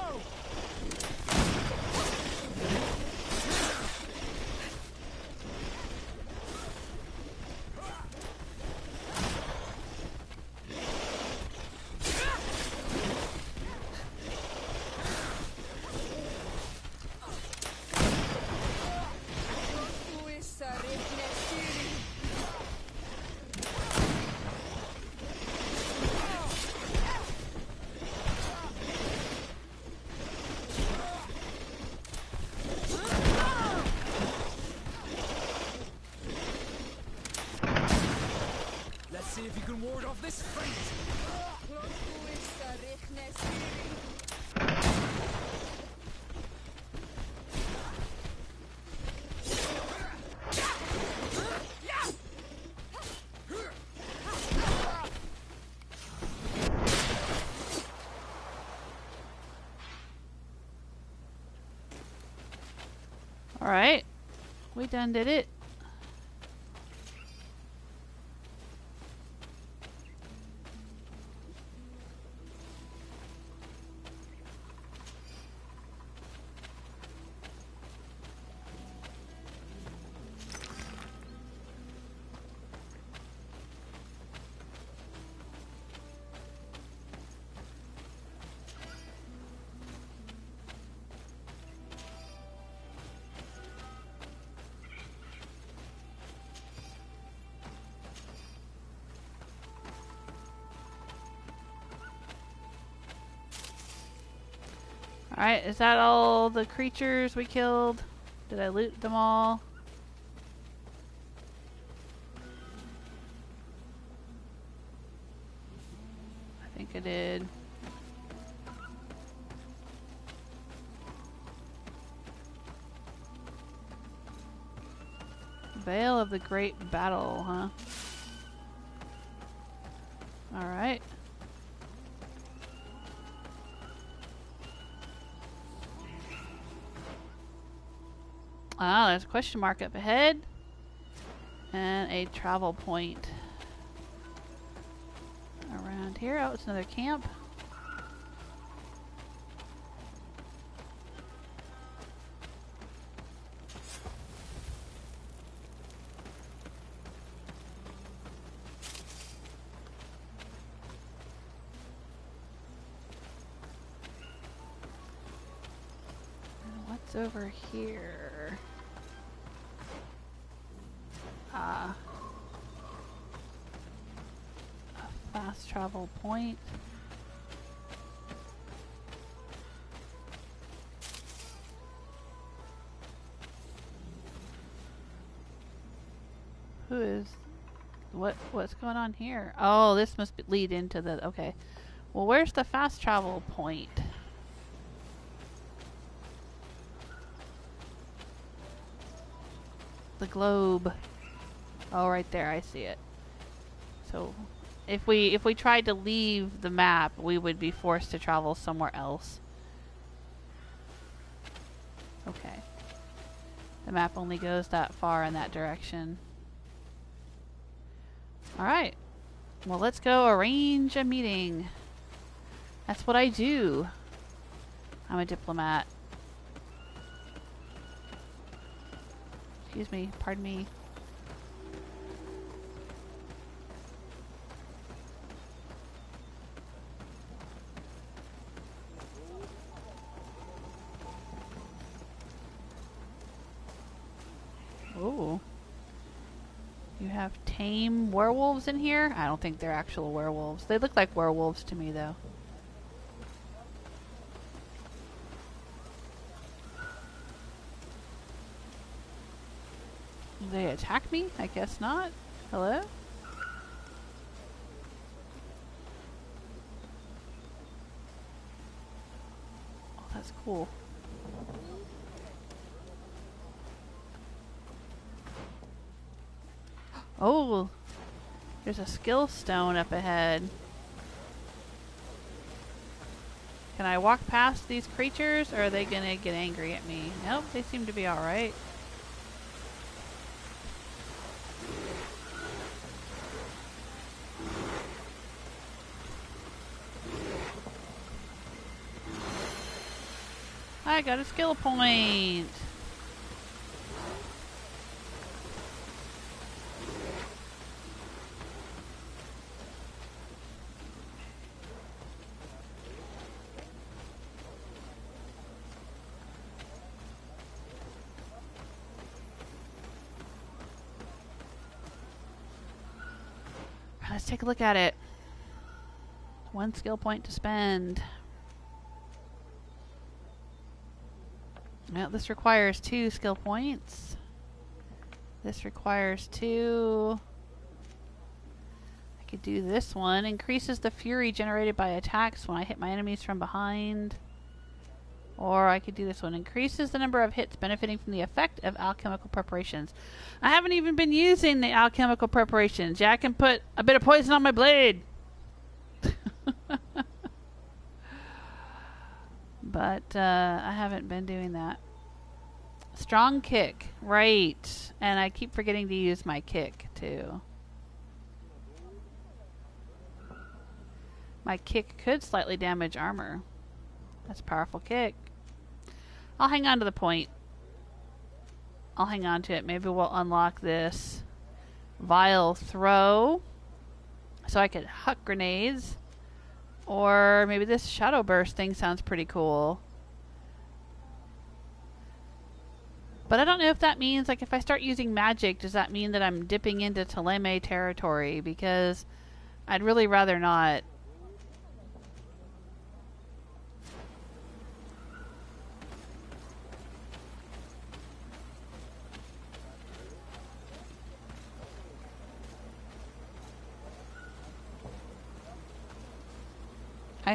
See if you can ward off this fate. All right, we done did it. Alright, is that all the creatures we killed? Did I loot them all? I think I did. Veil of the Great Battle, huh? Alright. Ah, there's a question mark up ahead. And a travel point. Around here. Oh, it's another camp. What's over here? A fast travel point. Who is... What's going on here? Oh, this must lead into the... Okay. Well, where's the fast travel point? The globe. Oh, right there, I see it. So, if we tried to leave the map, we would be forced to travel somewhere else. Okay. The map only goes that far in that direction. Alright. Well, let's go arrange a meeting. That's what I do. I'm a diplomat. Excuse me, pardon me. Oh. You have tame werewolves in here? I don't think they're actual werewolves. They look like werewolves to me, though. Do they attack me? I guess not. Hello? Oh, that's cool. Oh, there's a skill stone up ahead. Can I walk past these creatures, or are they gonna get angry at me? Nope, they seem to be alright. I got a skill point! Let's take a look at it. One skill point to spend. Well, this requires 2 skill points. This requires 2. I could do this one. Increases the fury generated by attacks when I hit my enemies from behind. Or I could do this one. Increases the number of hits benefiting from the effect of alchemical preparations. I haven't even been using the alchemical preparations. Yeah, I can put a bit of poison on my blade. But I haven't been doing that. Strong kick. Right. And I keep forgetting to use my kick, too. My kick could slightly damage armor. That's a powerful kick. I'll hang on to the point. I'll hang on to it. Maybe we'll unlock this vile throw. So I could huck grenades. Or maybe this shadow burst thing sounds pretty cool. But I don't know if that means, like, if I start using magic, does that mean that I'm dipping into Teleme territory? Because I'd really rather not.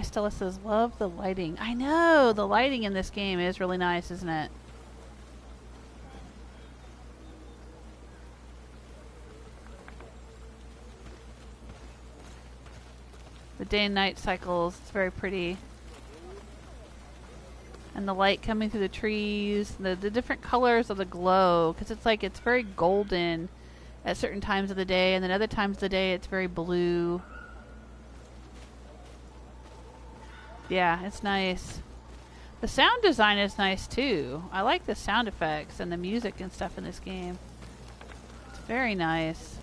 Stella says, love the lighting. I know! The lighting in this game is really nice, isn't it? The day and night cycles. It's very pretty. And the light coming through the trees. The different colors of the glow. Because it's like, it's very golden at certain times of the day. And then other times of the day, it's very blue. Yeah, it's nice. The sound design is nice too. I like the sound effects and the music and stuff in this game. It's very nice.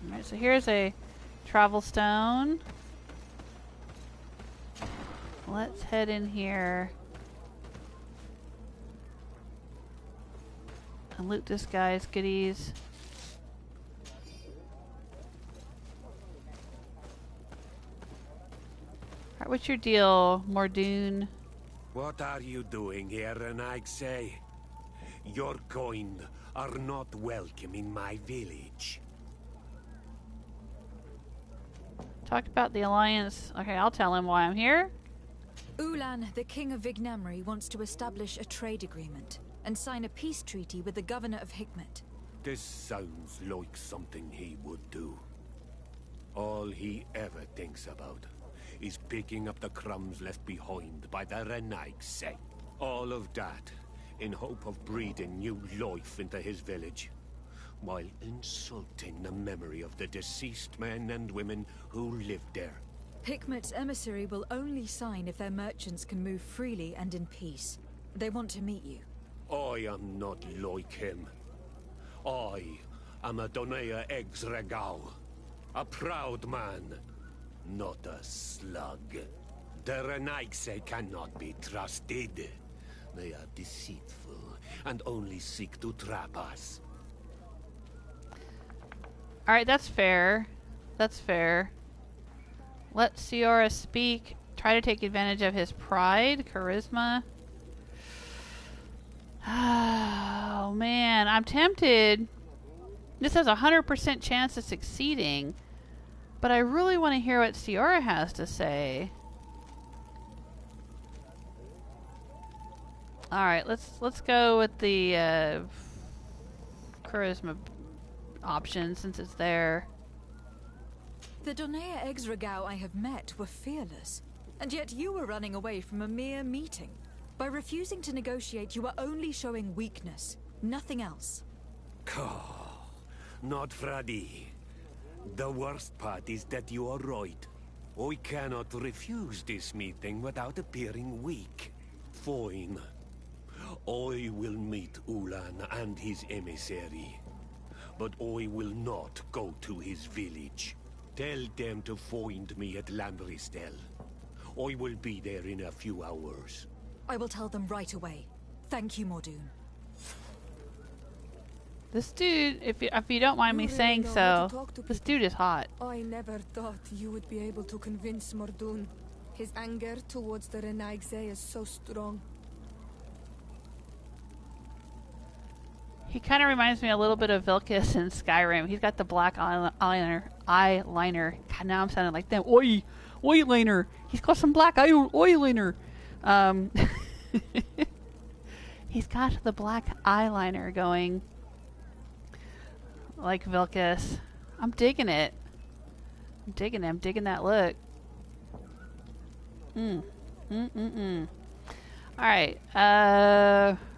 Alright, so here's a travel stone. Let's head in here and loot this guy's goodies. Alright, what's your deal, Mordoon? What are you doing here, Renaigse? Your kind are not welcome in my village. Talk about the Alliance. Okay, I'll tell him why I'm here. Ulan, the king of Vignamri, wants to establish a trade agreement and sign a peace treaty with the governor of Hikmet. This sounds like something he would do. All he ever thinks about is picking up the crumbs left behind by the Renaigse. All of that in hope of breathing new life into his village, while insulting the memory of the deceased men and women who lived there. Hikmet's emissary will only sign if their merchants can move freely and in peace. They want to meet you. I am not like him. I am a Donea Exregau, a proud man, not a slug. The Renaigse cannot be trusted. They are deceitful and only seek to trap us. Alright, that's fair. That's fair. Let Ciora speak. Try to take advantage of his pride, charisma. Oh, man. I'm tempted. This has a 100% chance of succeeding. But I really want to hear what Ciora has to say. Alright, let's go with the charisma option since it's there. The Donea Exregau I have met were fearless, and yet you were running away from a mere meeting. By refusing to negotiate, you are only showing weakness, nothing else. Not Freddy. The worst part is that you are right. I cannot refuse this meeting without appearing weak. Fine. I will meet Ulan and his emissary. But I will not go to his village. Tell them to find me at Landristel. I will be there in a few hours. I will tell them right away. Thank you, Mordoon. This dude, if you don't mind me saying so, this dude is hot. I never thought you would be able to convince Mordoon. His anger towards the Renaigse is so strong. He kind of reminds me a little bit of Vilkas in Skyrim. He's got the black eyeliner. God, now I'm sounding like them. Eyeliner. He's got some black eyeliner. He's got the black eyeliner going. Like Vilkas. I'm digging it. I'm digging that look. Alright,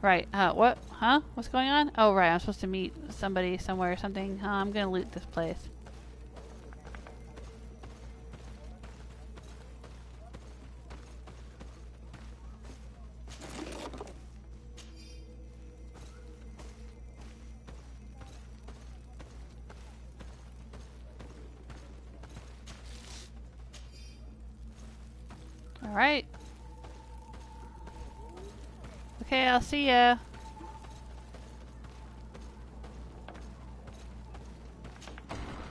right, what? Huh? What's going on? Oh, right, I'm supposed to meet somebody somewhere or something. I'm gonna loot this place. Alright. Okay, I'll see ya.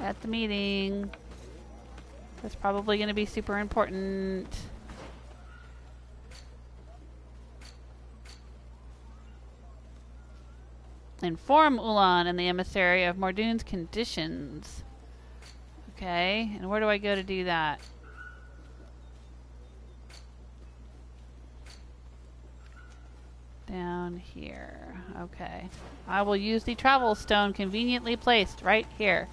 At the meeting. That's probably going to be super important. Inform Ulan and the emissary of Mordoon's conditions. Okay, and where do I go to do that? Down here. Okay. I will use the travel stone conveniently placed right here.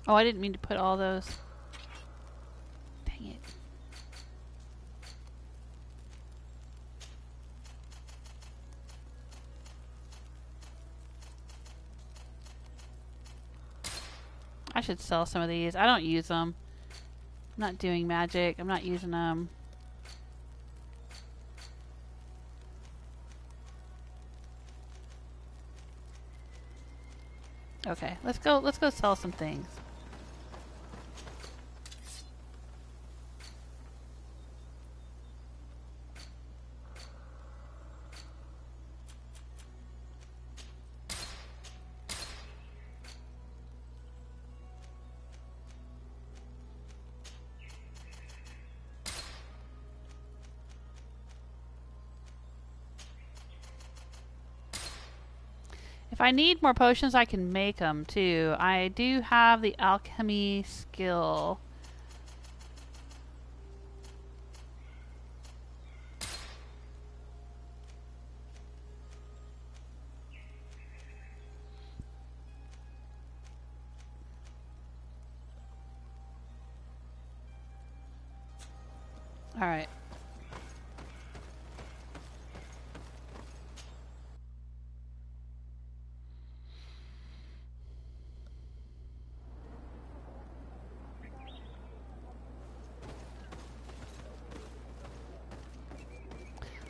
Oh, I didn't mean to put all those. Dang it. I should sell some of these. I don't use them. I'm not doing magic. I'm not using them. Okay, let's go sell some things. If I need more potions, I can make them too. I do have the alchemy skill. All right.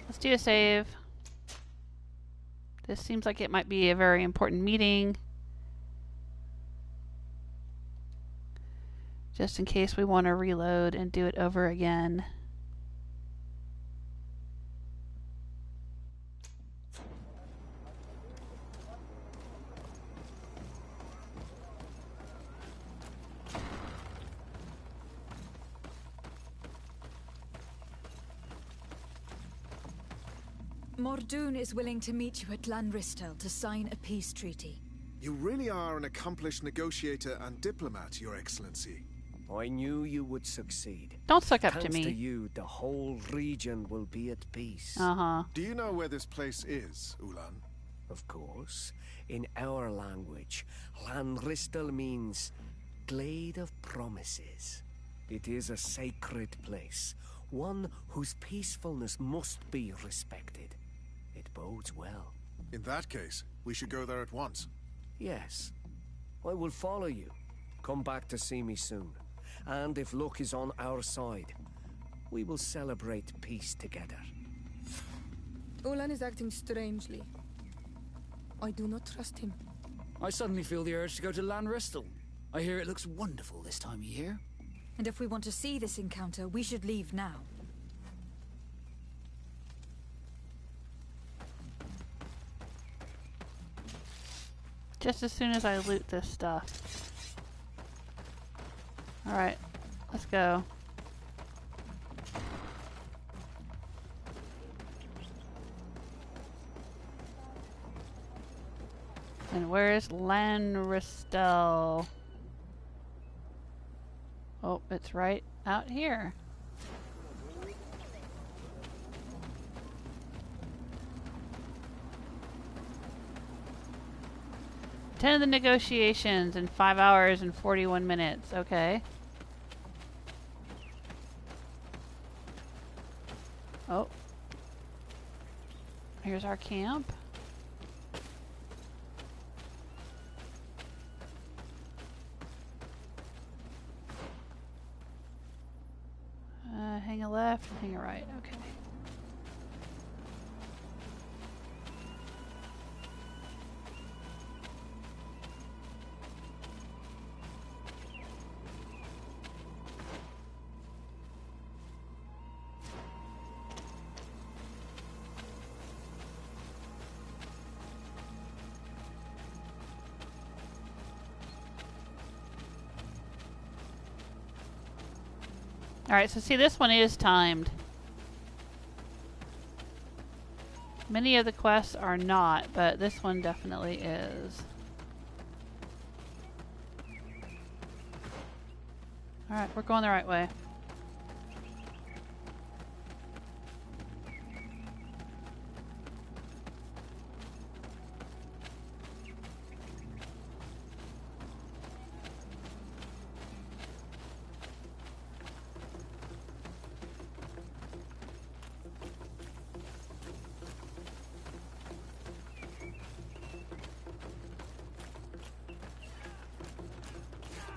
Let's do a save. This seems like it might be a very important meeting. Just in case we want to reload and do it over again. Mordoon is willing to meet you at Lanristel to sign a peace treaty. You really are an accomplished negotiator and diplomat, Your Excellency. I knew you would succeed. Don't suck up to Thanks me. to you, the whole region will be at peace. Uh-huh. Do you know where this place is, Ulan? Of course. In our language, Lanristel means Glade of Promises. It is a sacred place, one whose peacefulness must be respected. It bodes well. In that case, we should go there at once. Yes. I will follow you. Come back to see me soon. And if luck is on our side, we will celebrate peace together. Ulan is acting strangely. I do not trust him. I suddenly feel the urge to go to Lanristel. I hear it looks wonderful this time of year. And if we want to see this encounter, we should leave now. Just as soon as I loot this stuff. Alright, let's go. And where's Lanristel? Oh, it's right out here. Attend the negotiations in 5 hours and 41 minutes. Okay. Oh. Here's our camp. Hang a left, hang a right. Okay. Alright, so see, this one is timed. Many of the quests are not, but this one definitely is. Alright, we're going the right way.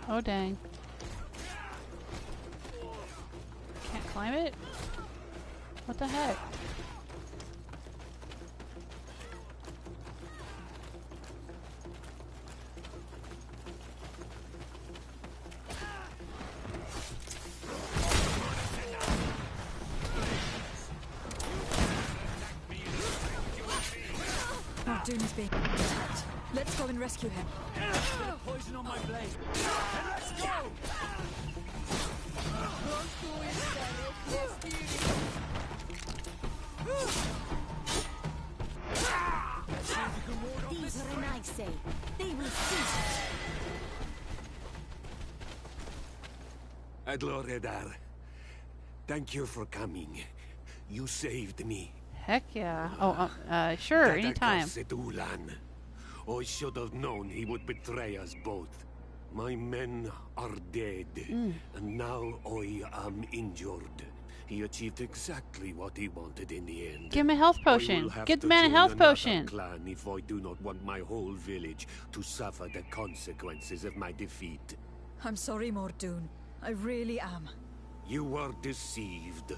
Oh dang. Can't climb it? What the heck? Doom is being attacked. Let's go and rescue him. Poison on my blade. And let's go! These are nice. They will cease. Adloredar, thank you for coming. You saved me. Heck yeah. Oh, sure, anytime. I should have known he would betray us both. My men are dead, and now I am injured. He achieved exactly what he wanted in the end. Give him a health potion. Give the man a health potion. Clan if I do not want my whole village to suffer the consequences of my defeat. I'm sorry, Mordoon. I really am. You were deceived,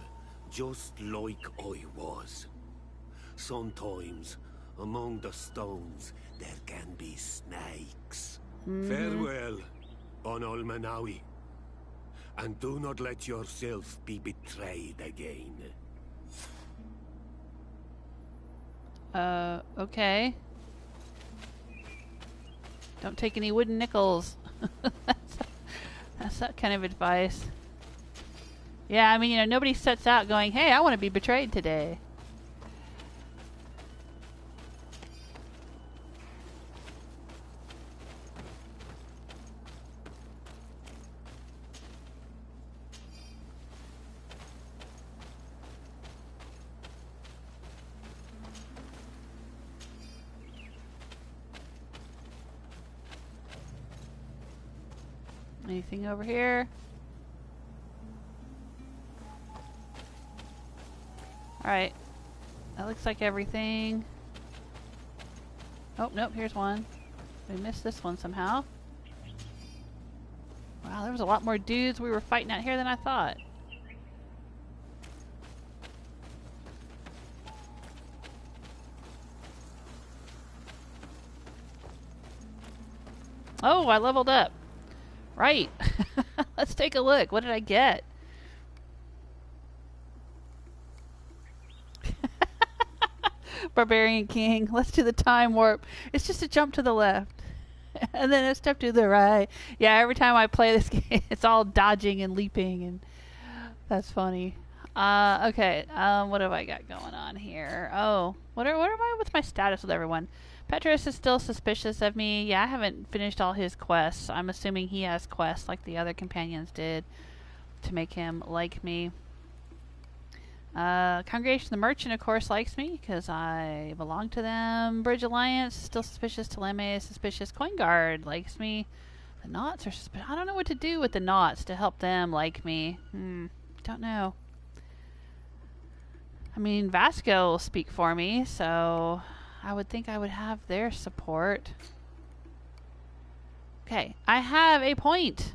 just like I was. Sometimes, among the stones, there can be snakes. Farewell, Bon Olmanawi. And do not let yourself be betrayed again. Okay. Don't take any wooden nickels. That's that kind of advice. Yeah, I mean, you know, nobody sets out going, hey, I want to be betrayed today. Anything over here? Alright. That looks like everything. Oh, nope, here's one. We missed this one somehow. Wow, there was a lot more dudes we were fighting out here than I thought. Oh, I leveled up. Right. Let's take a look. What did I get? Barbarian King. Let's do the time warp. It's just a jump to the left. And then a step to the right. Yeah, every time I play this game, it's all dodging and leaping. And that's funny. Okay. What have I got going on here? Oh. What am I with my status with everyone? Petrus is still suspicious of me. Yeah, I haven't finished all his quests. I'm assuming he has quests like the other companions did to make him like me. Congregation of the Merchant, of course, likes me because I belong to them. Bridge Alliance, still suspicious. Teleme is suspicious. Coin Guard likes me. The Knots are suspicious. I don't know what to do with the Knots to help them like me. Don't know. I mean, Vasco will speak for me, so I would think I would have their support. Okay, I have a point.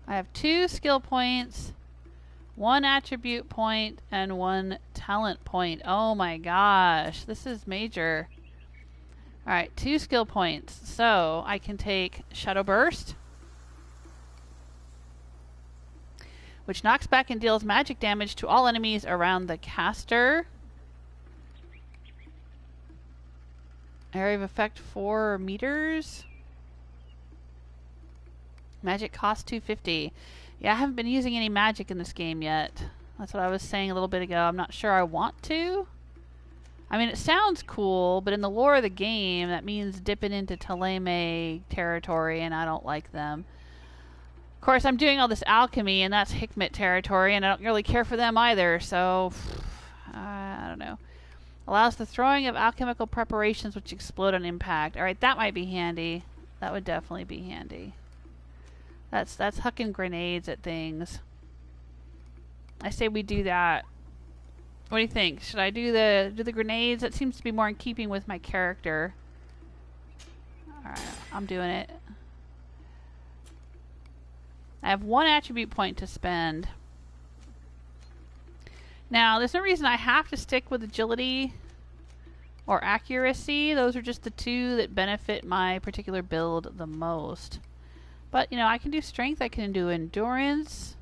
I have 2 skill points, 1 attribute point, and 1 talent point. Oh my gosh, this is major. Alright, 2 skill points. So I can take Shadow Burst, which knocks back and deals magic damage to all enemies around the caster. Area of effect 4 meters. Magic cost 250. Yeah, I haven't been using any magic in this game yet. That's what I was saying a little bit ago. I'm not sure I want to. I mean, it sounds cool, but in the lore of the game, that means dipping into Taleme territory, and I don't like them. Of course, I'm doing all this alchemy, and that's Hikmet territory, and I don't really care for them either, so I don't know. Allows the throwing of alchemical preparations which explode on impact. Alright, that might be handy. That would definitely be handy. That's hucking grenades at things. I say we do that. What do you think? Should I do the grenades? That seems to be more in keeping with my character. Alright, I'm doing it. I have 1 attribute point to spend. Now, there's no reason I have to stick with agility or accuracy. Those are just the 2 that benefit my particular build the most. But, you know, I can do strength. I can do endurance.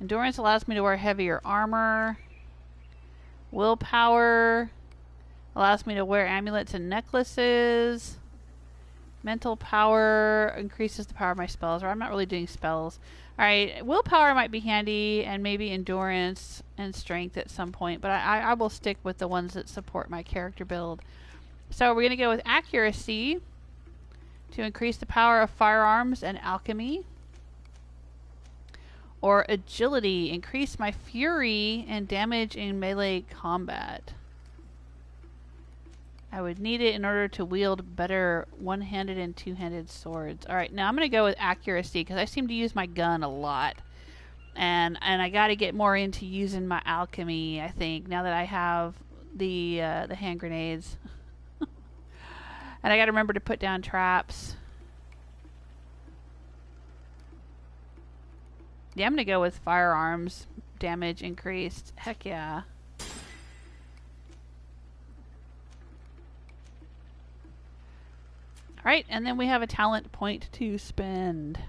Endurance allows me to wear heavier armor. Willpower allows me to wear amulets and necklaces. Mental power increases the power of my spells. Or I'm not really doing spells. Alright, willpower might be handy, and maybe endurance and strength at some point. But I will stick with the ones that support my character build. So we're going to go with accuracy to increase the power of firearms and alchemy. Or agility, increase my fury and damage in melee combat. I would need it in order to wield better one-handed and two-handed swords. Alright, now I'm going to go with accuracy because I seem to use my gun a lot. And I got to get more into using my alchemy, I think, now that I have the hand grenades. And I got to remember to put down traps. Yeah, I'm going to go with firearms. Damage increased. Heck yeah. Alright, and then we have a talent point to spend.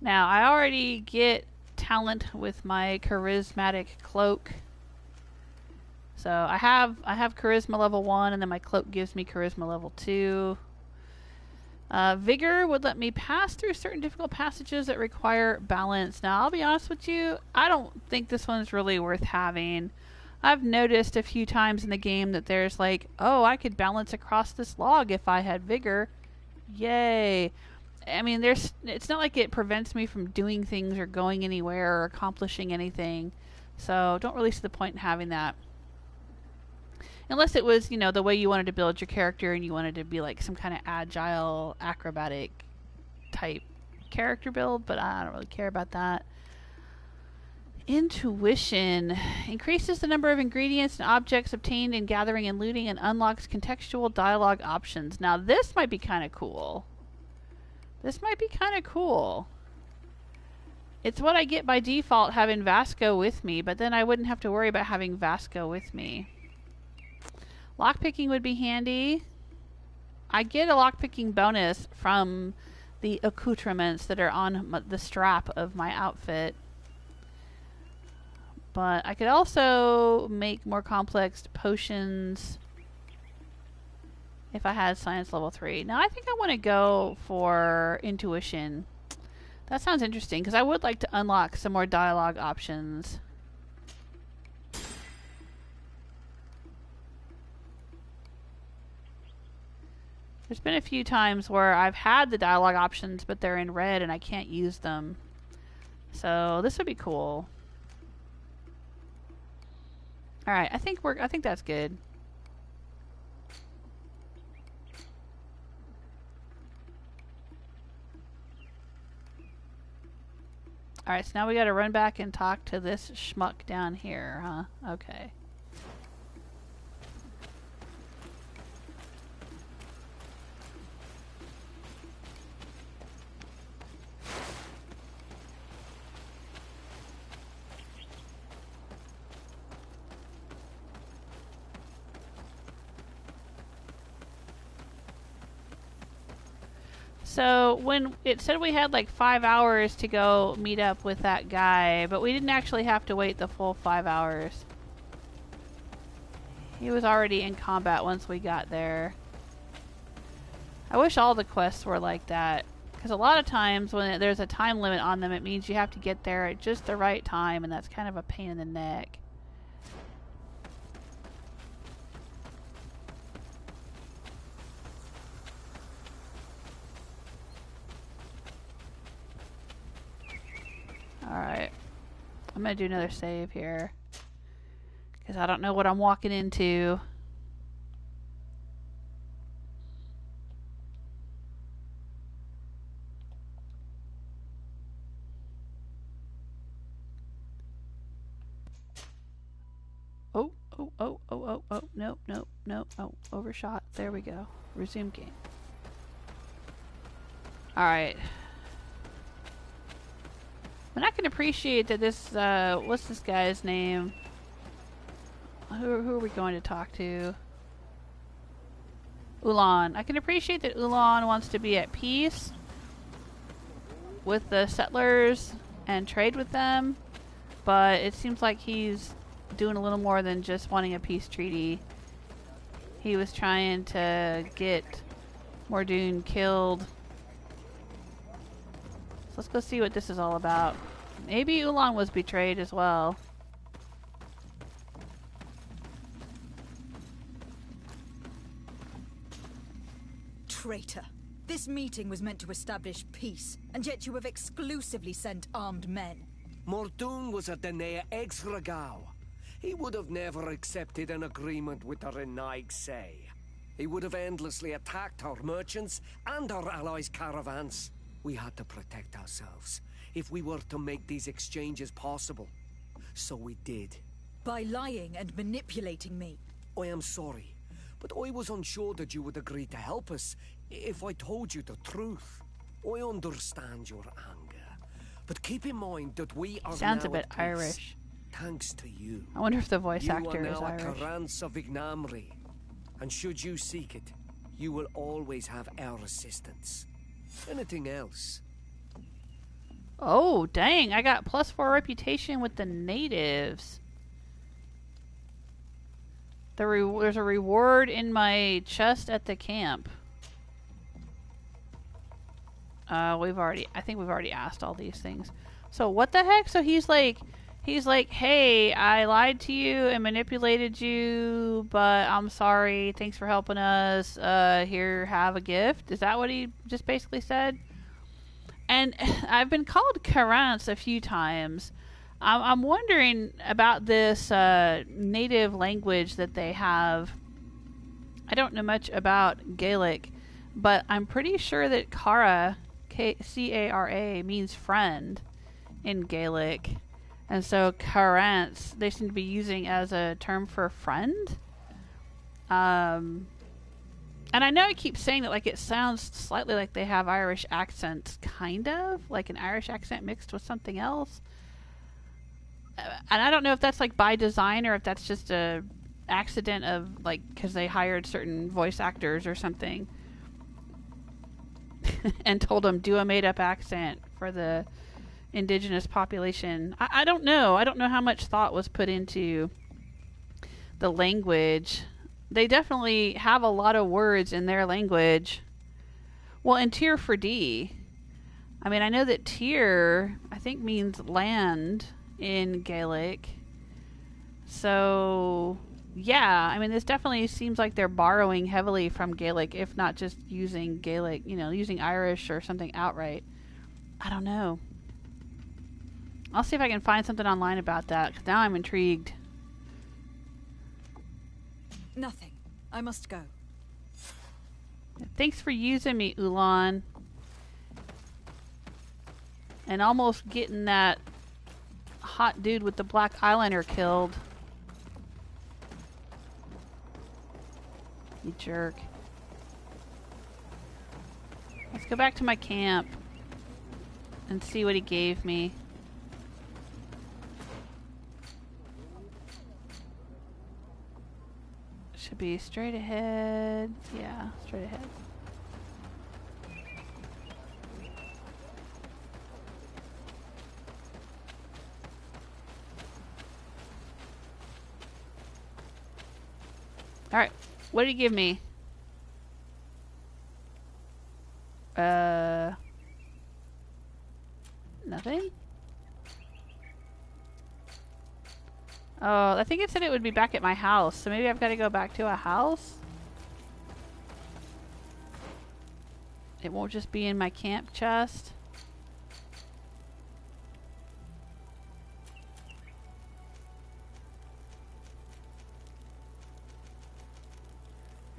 Now, I already get talent with my charismatic cloak. So I have charisma level 1, and then my cloak gives me charisma level 2. Vigor would let me pass through certain difficult passages that require balance. Now, I'll be honest with you, I don't think this one's really worth having. I've noticed a few times in the game that there's like, oh, I could balance across this log if I had Vigor. Yay. I mean, it's not like it prevents me from doing things or going anywhere or accomplishing anything. So don't really see the point in having that. Unless it was, you know, the way you wanted to build your character and you wanted to be like some kind of agile, acrobatic type character build, but I don't really care about that. Intuition increases the number of ingredients and objects obtained in gathering and looting and unlocks contextual dialogue options. Now this might be kind of cool. This might be kind of cool. It's what I get by default having Vasco with me, but then I wouldn't have to worry about having Vasco with me. Lockpicking would be handy. I get a lockpicking bonus from the accoutrements that are on the strap of my outfit. But I could also make more complex potions if I had science level 3. Now I think I want to go for intuition. That sounds interesting because I would like to unlock some more dialogue options. There's been a few times where I've had the dialogue options but they're in red and I can't use them. So this would be cool. Alright, I think that's good. Alright, so now we gotta run back and talk to this schmuck down here, huh? Okay. So when it said we had like 5 hours to go meet up with that guy, but we didn't actually have to wait the full 5 hours. He was already in combat once we got there. I wish all the quests were like that, because a lot of times when there's a time limit on them, it means you have to get there at just the right time, and that's kind of a pain in the neck. Alright, I'm going to do another save here, because I don't know what I'm walking into. No, overshot. There we go. Resume game. Alright. And I can appreciate that this, what's this guy's name? Who are we going to talk to? Ulan. I can appreciate that Ulan wants to be at peace with the settlers and trade with them, but it seems like he's doing a little more than just wanting a peace treaty. He was trying to get Mordoon killed. So let's go see what this is all about. Maybe Ulan was betrayed as well. Traitor. This meeting was meant to establish peace, and yet you have exclusively sent armed men. Mordoon was a Denea ex-Regao. He would have never accepted an agreement with the Renaigse. He would have endlessly attacked our merchants and our allies' caravans. We had to protect ourselves if we were to make these exchanges possible. So we did. By lying and manipulating me. I am sorry, but I was unsure that you would agree to help us if I told you the truth. I understand your anger, but keep in mind that we are Sounds now a bit at peace, Irish. thanks to you. I wonder if the voice actor You are is now a Irish. Carlson of Ignamri, and should you seek it, you will always have our assistance. Anything else? Oh, dang. I got +4 reputation with the natives. There's a reward in my chest at the camp. I think we've already asked all these things. So what the heck? So he's like, hey, I lied to you and manipulated you, but I'm sorry. Thanks for helping us. Here, have a gift. Is that what he just basically said? And I've been called Carance a few times. I'm wondering about this native language that they have. I don't know much about Gaelic, but I'm pretty sure that Cara, C-A-R-A, means friend in Gaelic. And so Carance, they seem to be using as a term for friend. And I know I keep saying that like it sounds slightly like they have Irish accents, kind of. Like an Irish accent mixed with something else. And I don't know if that's like by design or if that's just a accident of like because they hired certain voice actors or something. And told them do a made-up accent for the indigenous population. I don't know. I don't know how much thought was put into the language. They definitely have a lot of words in their language. Well, and Tyr for D. I mean, I know that Tyr, I think, means land in Gaelic. So, yeah. I mean, this definitely seems like they're borrowing heavily from Gaelic, if not just using Gaelic, you know, using Irish or something outright. I don't know. I'll see if I can find something online about that, 'cause now I'm intrigued. Nothing. I must go. Thanks for using me, Ulan. And almost getting that hot dude with the black eyeliner killed. You jerk. Let's go back to my camp and see what he gave me. Should be straight ahead. Yeah, straight ahead. Alright, what did he give me? Nothing? Oh, I think it said it would be back at my house, so maybe I've got to go back to a house? It won't just be in my camp chest?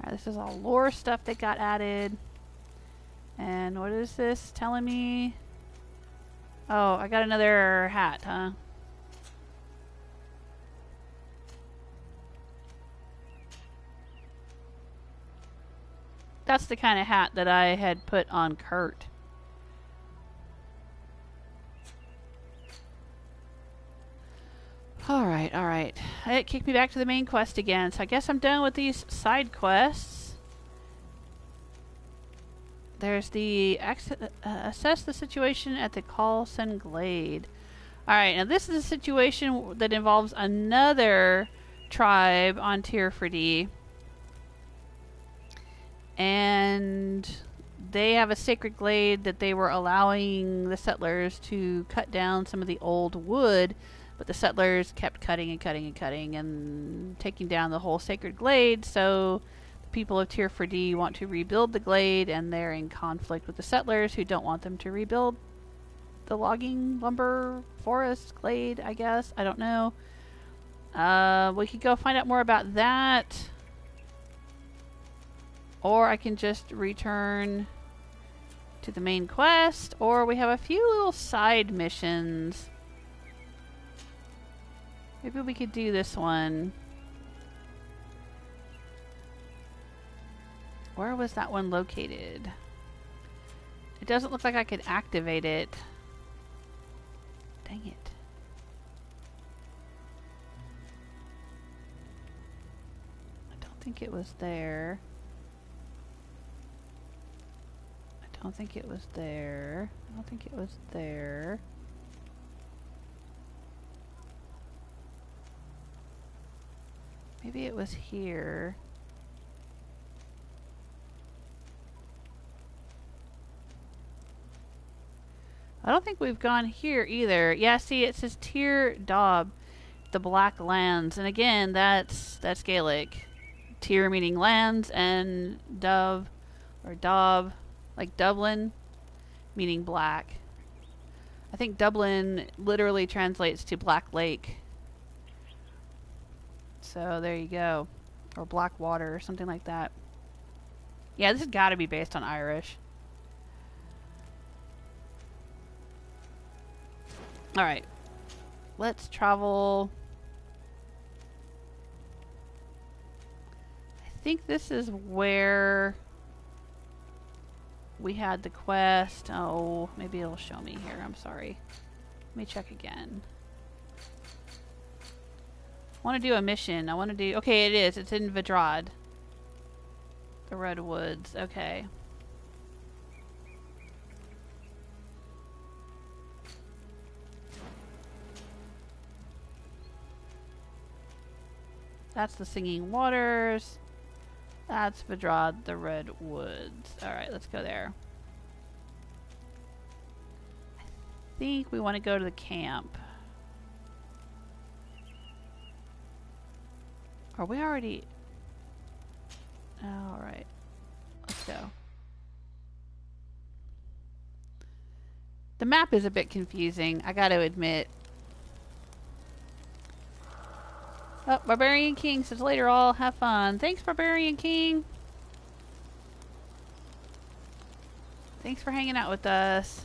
Alright, this is all lore stuff that got added. And what is this telling me? Oh, I got another hat, huh? That's the kind of hat that I had put on Kurt. Alright, alright. It kicked me back to the main quest again, so I guess I'm done with these side quests. There's the assess the situation at the Carlson Glade. Alright, now this is a situation that involves another tribe on Tier 4D. And they have a sacred glade that they were allowing the settlers to cut down some of the old wood, but the settlers kept cutting and cutting and cutting and taking down the whole sacred glade, so the people of Tier 4D want to rebuild the glade, and they're in conflict with the settlers who don't want them to rebuild the logging, lumber, forest, glade, I guess. I don't know. We could go find out more about that. Or I can just return to the main quest. Or we have a few little side missions. Maybe we could do this one. Where was that one located? It doesn't look like I could activate it. Dang it. I don't think it was there. I don't think it was there. I don't think it was there. Maybe it was here. I don't think we've gone here either. Yeah, see, it says Tir Dob, the Black Lands. And again, that's Gaelic. Tir meaning lands, and Dove, or Dob, like Dublin, meaning black. I think Dublin literally translates to Black Lake. So there you go. Or Black Water, or something like that. Yeah, this has got to be based on Irish. Alright. Let's travel. I think this is where we had the quest. Oh, maybe it'll show me here. I'm sorry. Let me check again. I want to do a mission. I want to do... Okay, it is. It's in Vidrad. The Redwoods. Okay. That's the Singing Waters. That's Vidrad, the Redwoods. Alright, let's go there. I think we want to go to the camp. Are we already... Alright. Let's go. The map is a bit confusing, I gotta admit. Oh, Barbarian King says later all, have fun. Thanks, Barbarian King. Thanks for hanging out with us.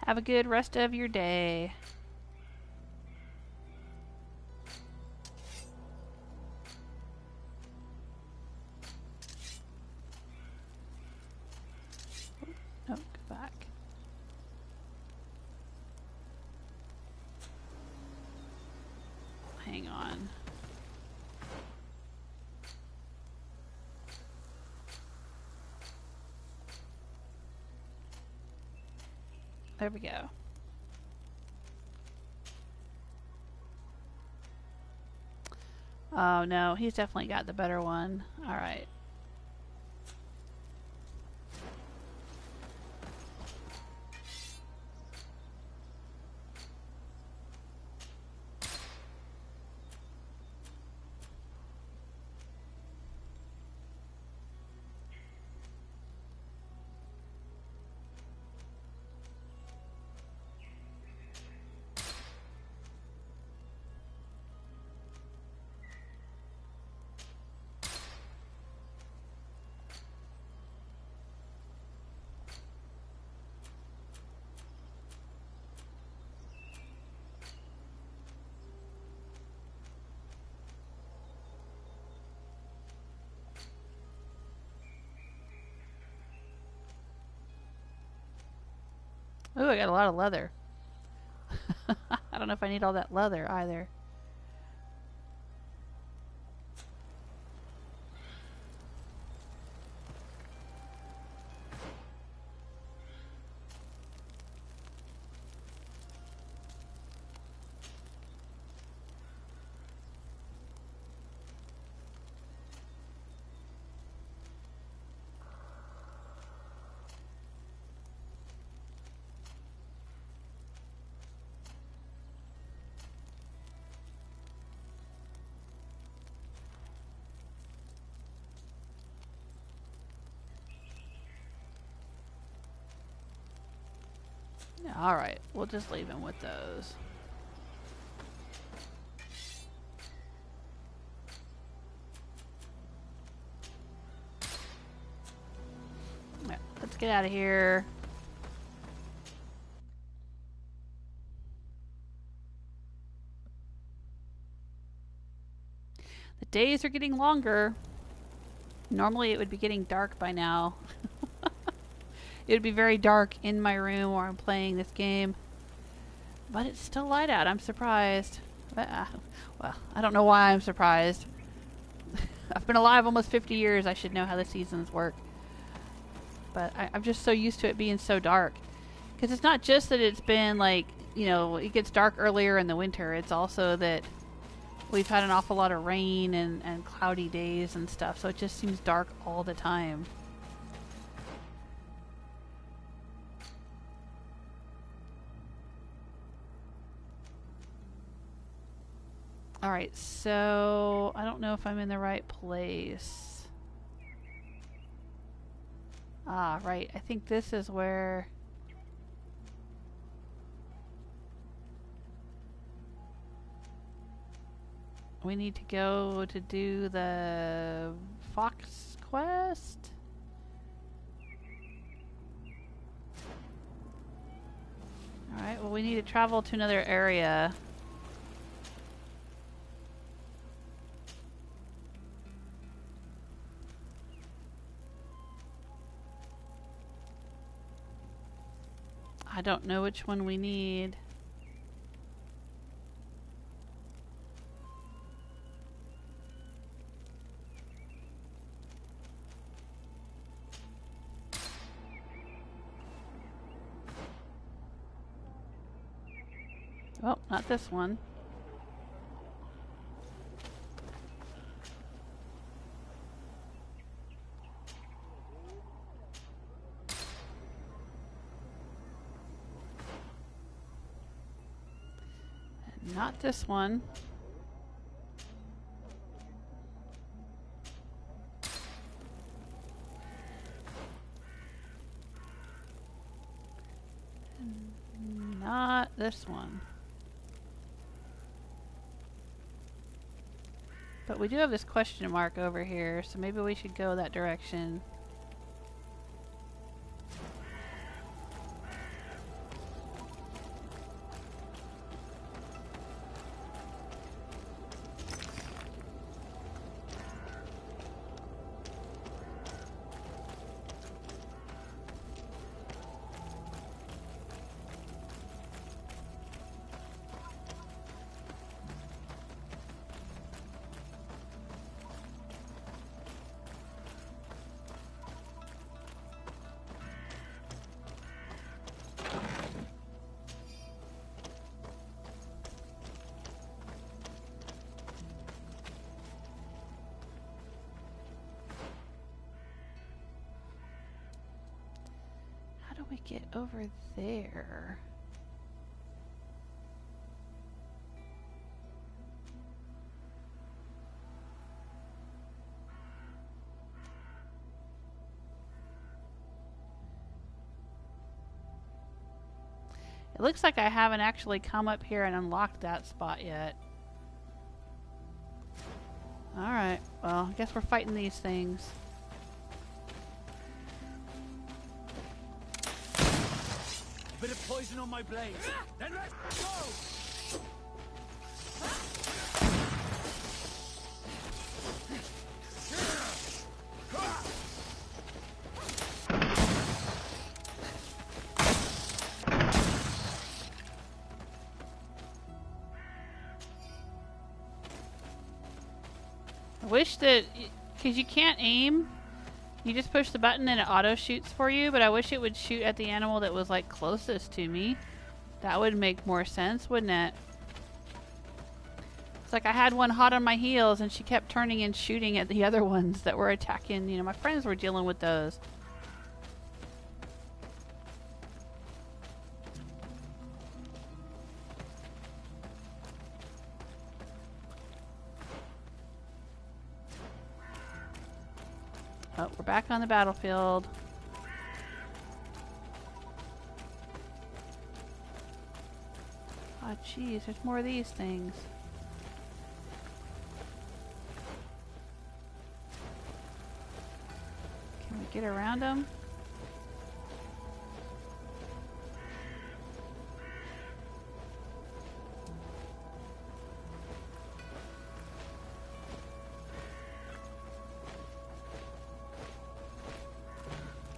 Have a good rest of your day. Oh, go back. Hang on. There we go. Oh no, he's definitely got the better one. Alright. Ooh, I got a lot of leather. I don't know if I need all that leather either. Alright, we'll just leave him with those. Yeah, let's get out of here. The days are getting longer. Normally it would be getting dark by now. It would be very dark in my room where I'm playing this game. But it's still light out. I'm surprised. Well, I don't know why I'm surprised. I've been alive almost 50 years. I should know how the seasons work. But I'm just so used to it being so dark. Because it's not just that it's been like, you know, it gets dark earlier in the winter. It's also that we've had an awful lot of rain and cloudy days and stuff. So it just seems dark all the time. Alright, so I don't know if I'm in the right place. Ah, right. I think this is where... we need to go to do the Fox quest? Alright, well we need to travel to another area. I don't know which one we need. Oh, not this one. Not this one. Not this one. But we do have this question mark over here, so maybe we should go that direction. we get over there? It looks like I haven't actually come up here and unlocked that spot yet. Alright, well, I guess we're fighting these things. A bit of poison on my blade. Then let's go! I wish that, because you can't aim, you just push the button and it auto shoots for you, but I wish it would shoot at the animal that was like closest to me. That would make more sense, wouldn't it? It's like I had one hot on my heels and she kept turning and shooting at the other ones that were attacking. You know, my friends were dealing with those. Oh, we're back on the battlefield. Oh, jeez, there's more of these things. Can we get around them?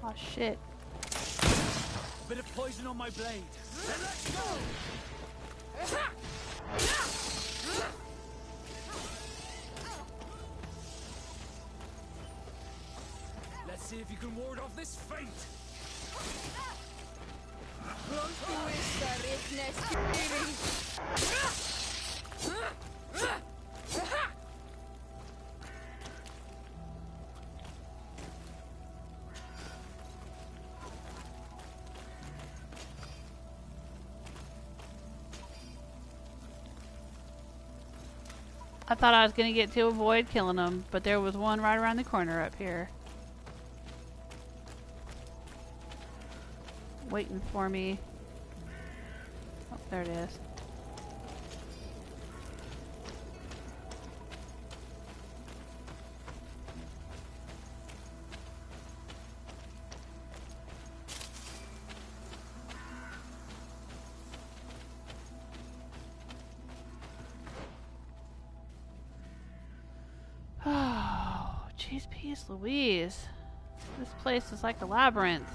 Oh shit. Bit of poison on my blade. Then let's go! Let's see if you can ward off this fate. I thought I was going to get to avoid killing them, but there was one right around the corner up here. Waiting for me. Oh, there it is. Oh, jeez, Peace Louise. This place is like a labyrinth.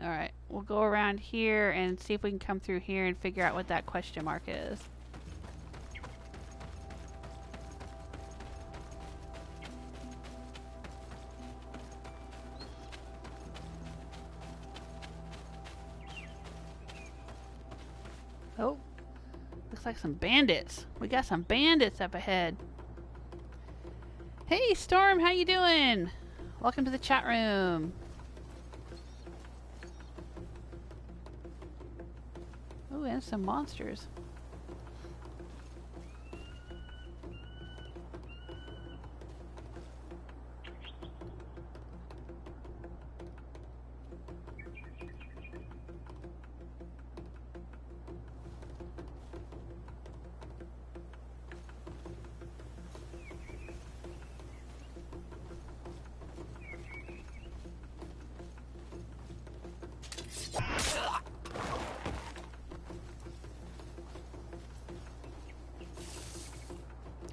Alright, we'll go around here and see if we can come through here and figure out what that question mark is. Oh, looks like some bandits. We got some bandits up ahead. Hey Storm, how you doing? Welcome to the chat room. Oh, and some monsters.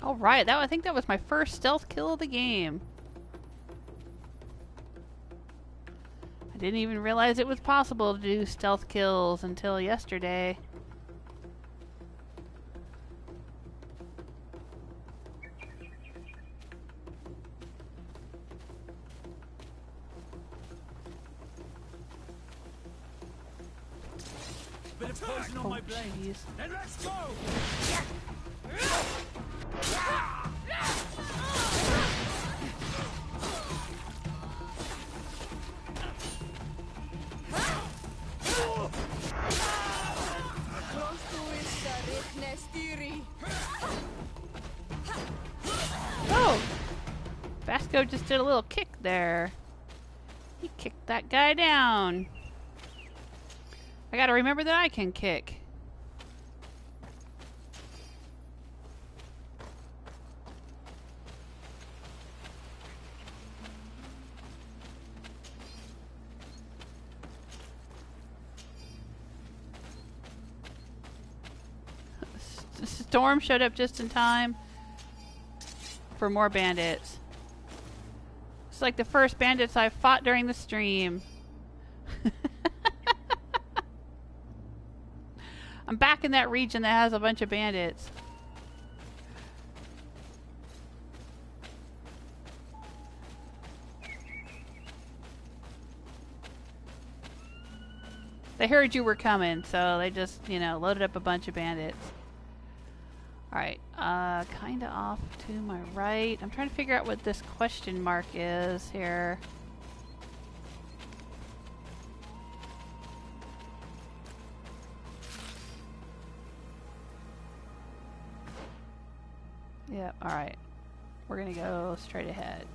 Alright, I think that was my first stealth kill of the game. I didn't even realize it was possible to do stealth kills until yesterday. Bit of poison on my blade. Then let's go! Oh! Vasco just did a little kick there. He kicked that guy down. I gotta remember that I can kick. Storm showed up just in time for more bandits. It's like the first bandits I fought during the stream. I'm back in that region that has a bunch of bandits. They heard you were coming, so they just, you know, loaded up a bunch of bandits. Alright, kinda off to my right. I'm trying to figure out what this question mark is here. Yep, alright. We're gonna go straight ahead.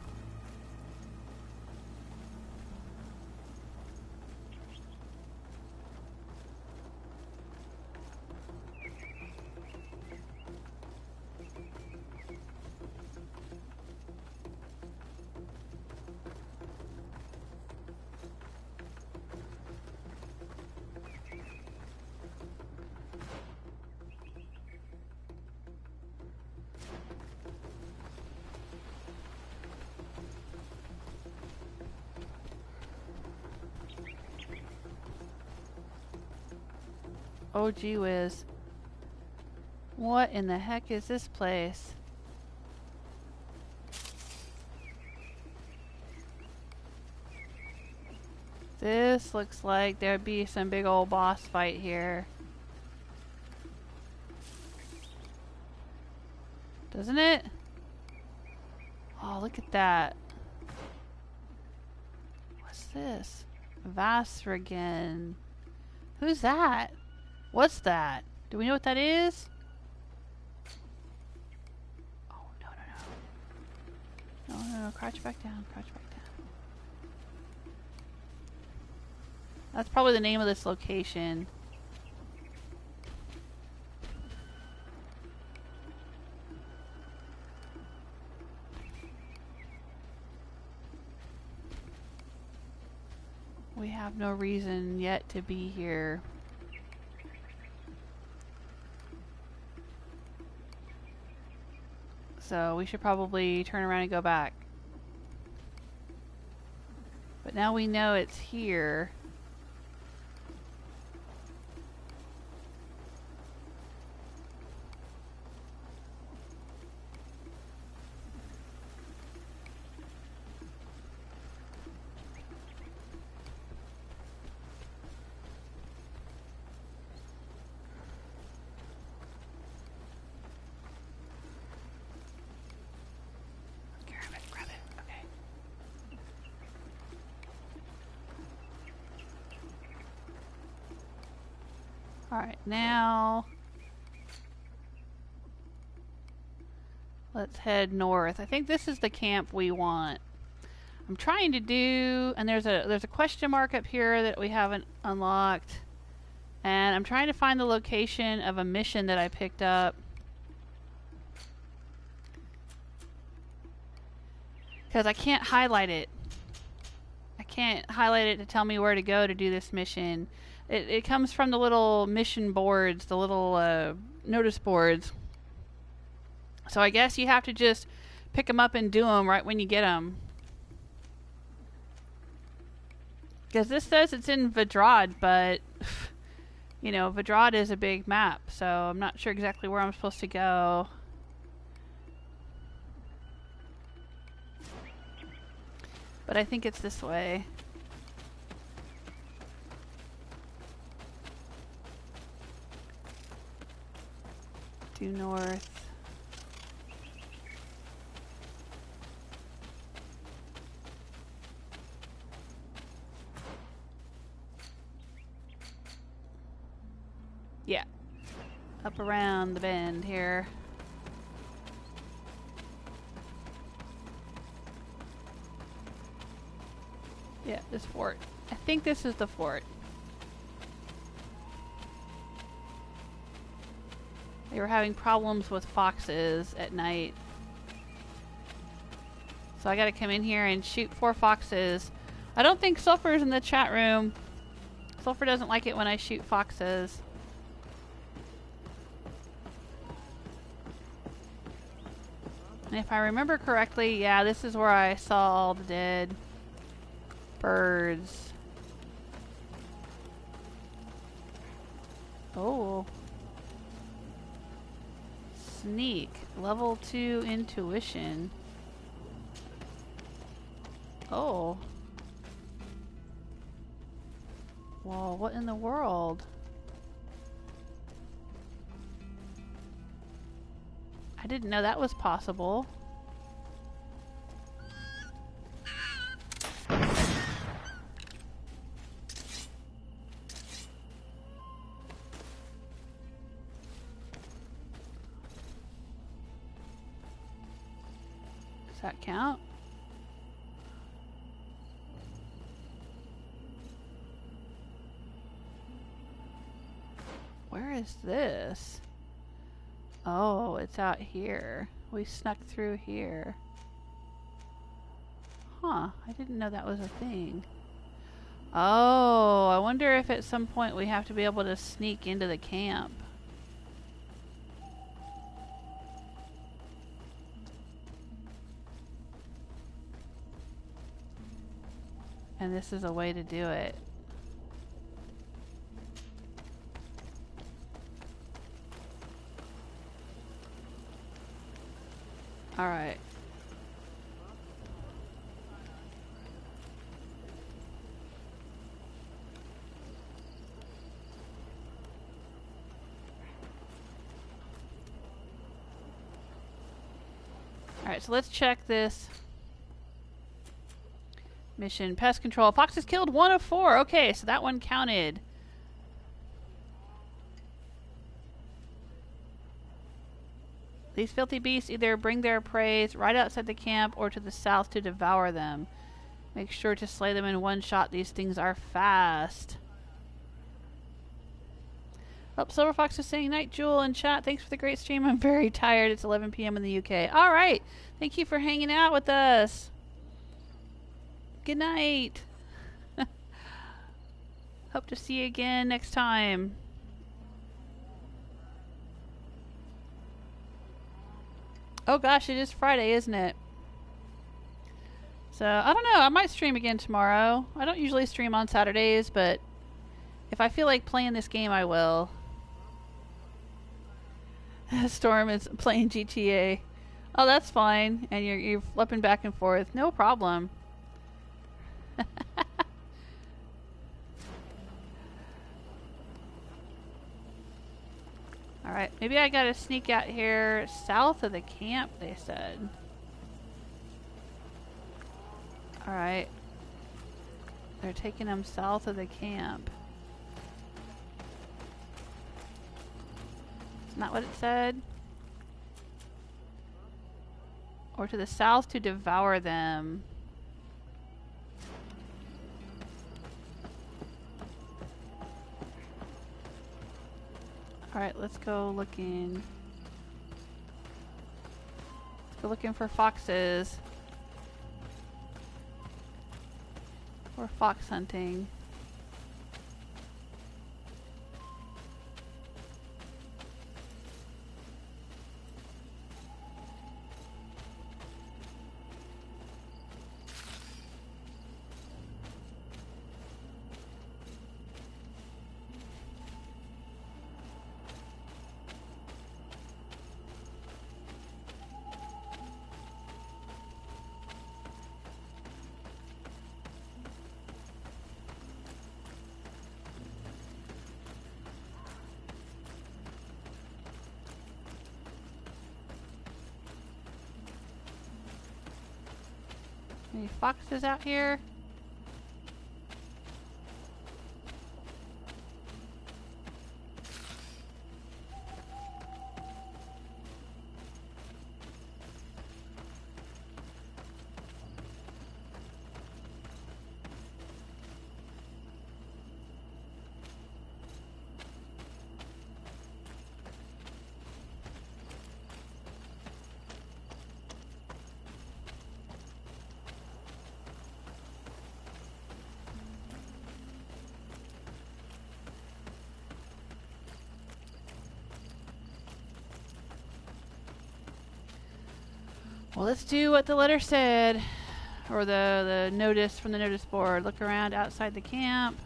Oh gee whiz. What in the heck is this place? This looks like there'd be some big old boss fight here. Doesn't it? Oh, look at that. What's this? Vasrigan. Who's that? What's that? Do we know what that is? Oh, no. No, crouch back down, crouch back down. That's probably the name of this location. We have no reason yet to be here. So we should probably turn around and go back. But now we know it's here. Alright, now let's head north. I think this is the camp we want. I'm trying to do, and there's a question mark up here that we haven't unlocked. And I'm trying to find the location of a mission that I picked up. Because I can't highlight it. I can't highlight it to tell me where to go to do this mission. It comes from the little mission boards, the little notice boards. So I guess you have to just pick them up and do them right when you get them. Because this says it's in Vidrad, but, you know, Vidrad is a big map, so I'm not sure exactly where I'm supposed to go. But I think it's this way. Due north. Yeah. Up around the bend here. Yeah, this fort. I think this is the fort. They were having problems with foxes at night. So I gotta come in here and shoot 4 foxes. I don't think Sulfur's in the chat room. Sulfur doesn't like it when I shoot foxes. And if I remember correctly, yeah, this is where I saw all the dead birds. Oh. Sneak. Level 2 intuition. Oh. Well, what in the world? I didn't know that was possible. Does that count? Where is this? Oh, it's out here. We snuck through here. Huh, I didn't know that was a thing. Oh, I wonder if at some point we have to be able to sneak into the camp. And this is a way to do it. Alright. Alright, so let's check this mission. Pest control. Foxes killed 1 of 4. Okay, so that one counted. These filthy beasts either bring their prey right outside the camp or to the south to devour them. Make sure to slay them in one shot. These things are fast. Oh, Silver Fox is saying, "Night Jewel" in chat. Thanks for the great stream. I'm very tired. It's 11 p.m. in the UK. All right. Thank you for hanging out with us. Good night. Hope to see you again next time. Oh gosh, it is Friday, isn't it? So, I don't know. I might stream again tomorrow. I don't usually stream on Saturdays, but if I feel like playing this game, I will. Storm is playing GTA. Oh, that's fine. And you're flipping back and forth. No problem. Alright, maybe I gotta sneak out here south of the camp, they said. Alright. They're taking them south of the camp. Isn't that what it said? Or to the south to devour them. Alright, let's go looking. Let's go looking for foxes. Or fox hunting. Any foxes out here? Well, let's do what the letter said, or the notice from the notice board. Look around outside the camp.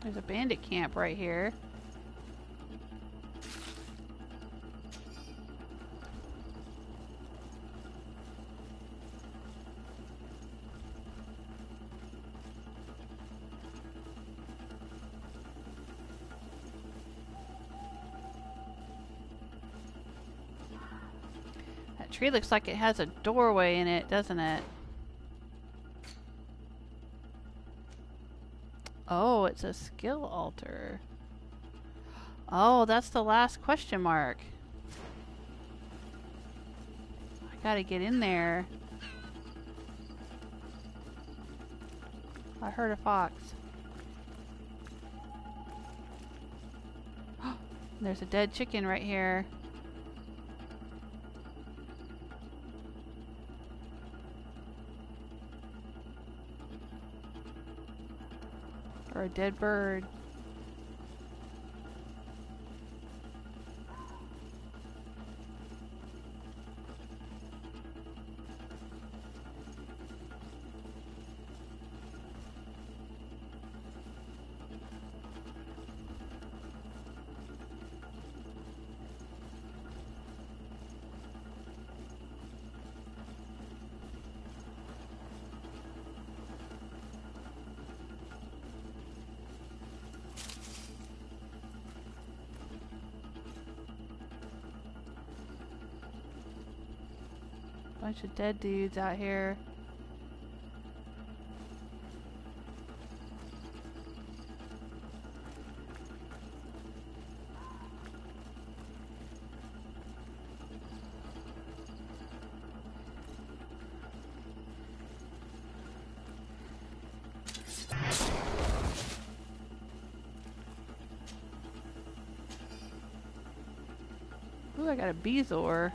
There's a bandit camp right here. That tree looks like it has a doorway in it, doesn't it? Oh, it's a skill altar. Oh, that's the last question mark. I gotta get in there. I heard a fox. There's a dead chicken right here. Or a dead bird. Bunch of dead dudes out here. Ooh, I got a bezoar.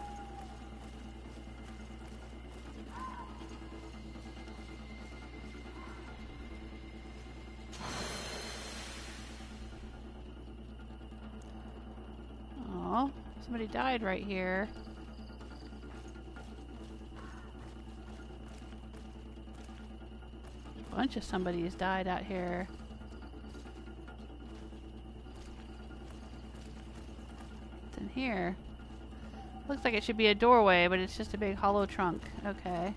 Somebody died right here. A bunch of somebody's died out here. What's in here? Looks like it should be a doorway, but it's just a big hollow trunk. Okay.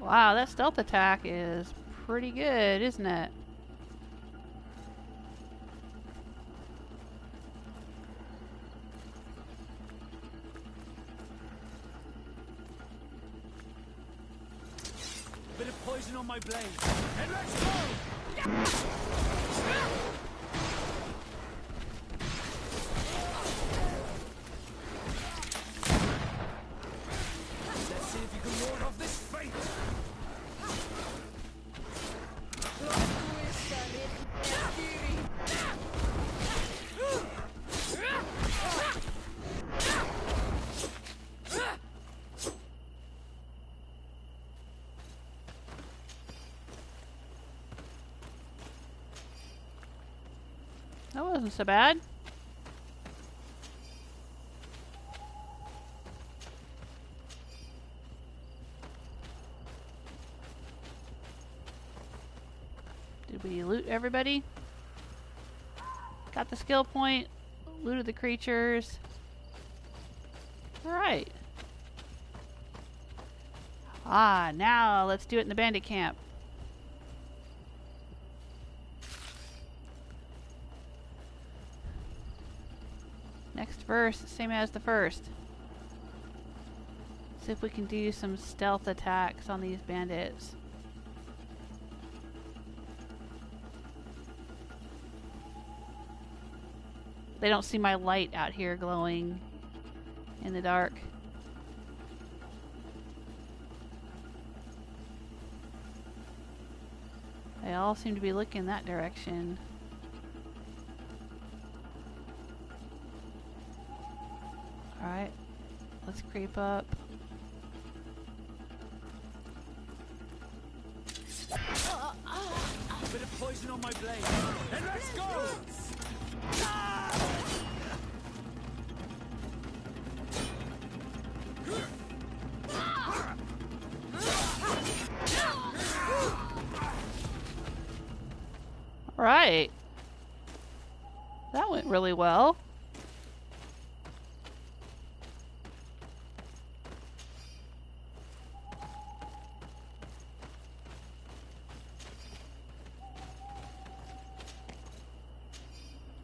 Wow, that stealth attack is pretty good, isn't it? Bit of poison on my blade. And let's go! Let's see if you can ward off this fate. That wasn't so bad. Did we loot everybody? Got the skill point. Looted the creatures. Alright. Ah, now let's do it in the Bandit Camp. Next verse, same as the first. See if we can do some stealth attacks on these bandits. They don't see my light out here glowing in the dark. They all seem to be looking that direction. Alright, let's creep up. Bit of poison on my blade. And let's go! Alright. That went really well.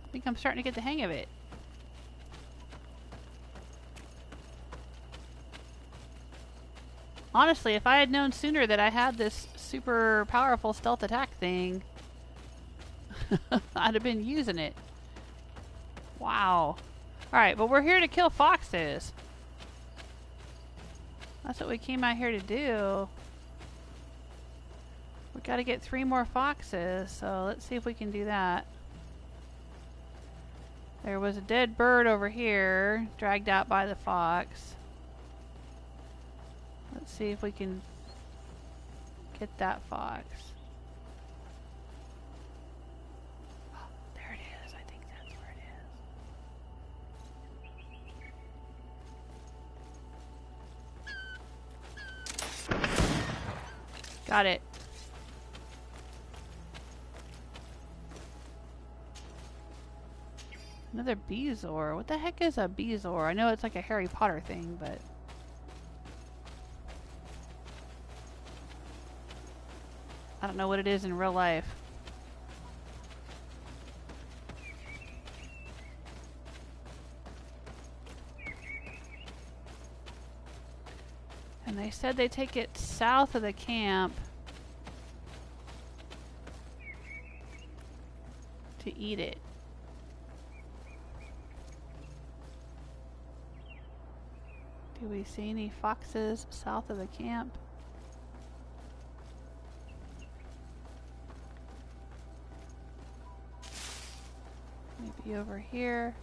I think I'm starting to get the hang of it. Honestly, if I had known sooner that I had this super powerful stealth attack thing, I'd have been using it. Wow. Alright, but we're here to kill foxes. That's what we came out here to do. We gotta get 3 more foxes, so let's see if we can do that. There was a dead bird over here, dragged out by the fox. Let's see if we can get that fox. Oh, there it is. I think that's where it is. Got it. Another bezoar. What the heck is a bezoar? I know it's like a Harry Potter thing, but... I don't know what it is in real life. And they said they take it south of the camp to eat it. Do we see any foxes south of the camp? Maybe over here.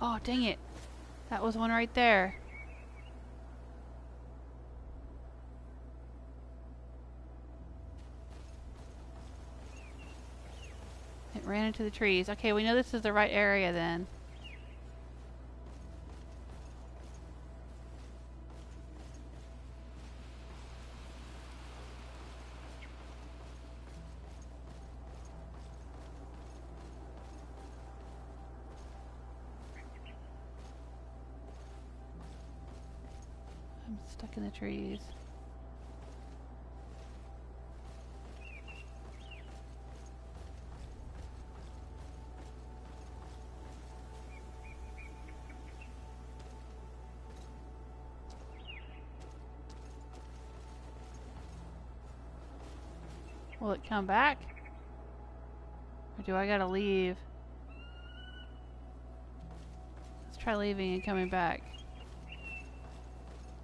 Oh, dang it. That was one right there. It ran into the trees. Okay, we know this is the right area then. I'm stuck in the trees. Will it come back? Or do I gotta leave? Let's try leaving and coming back.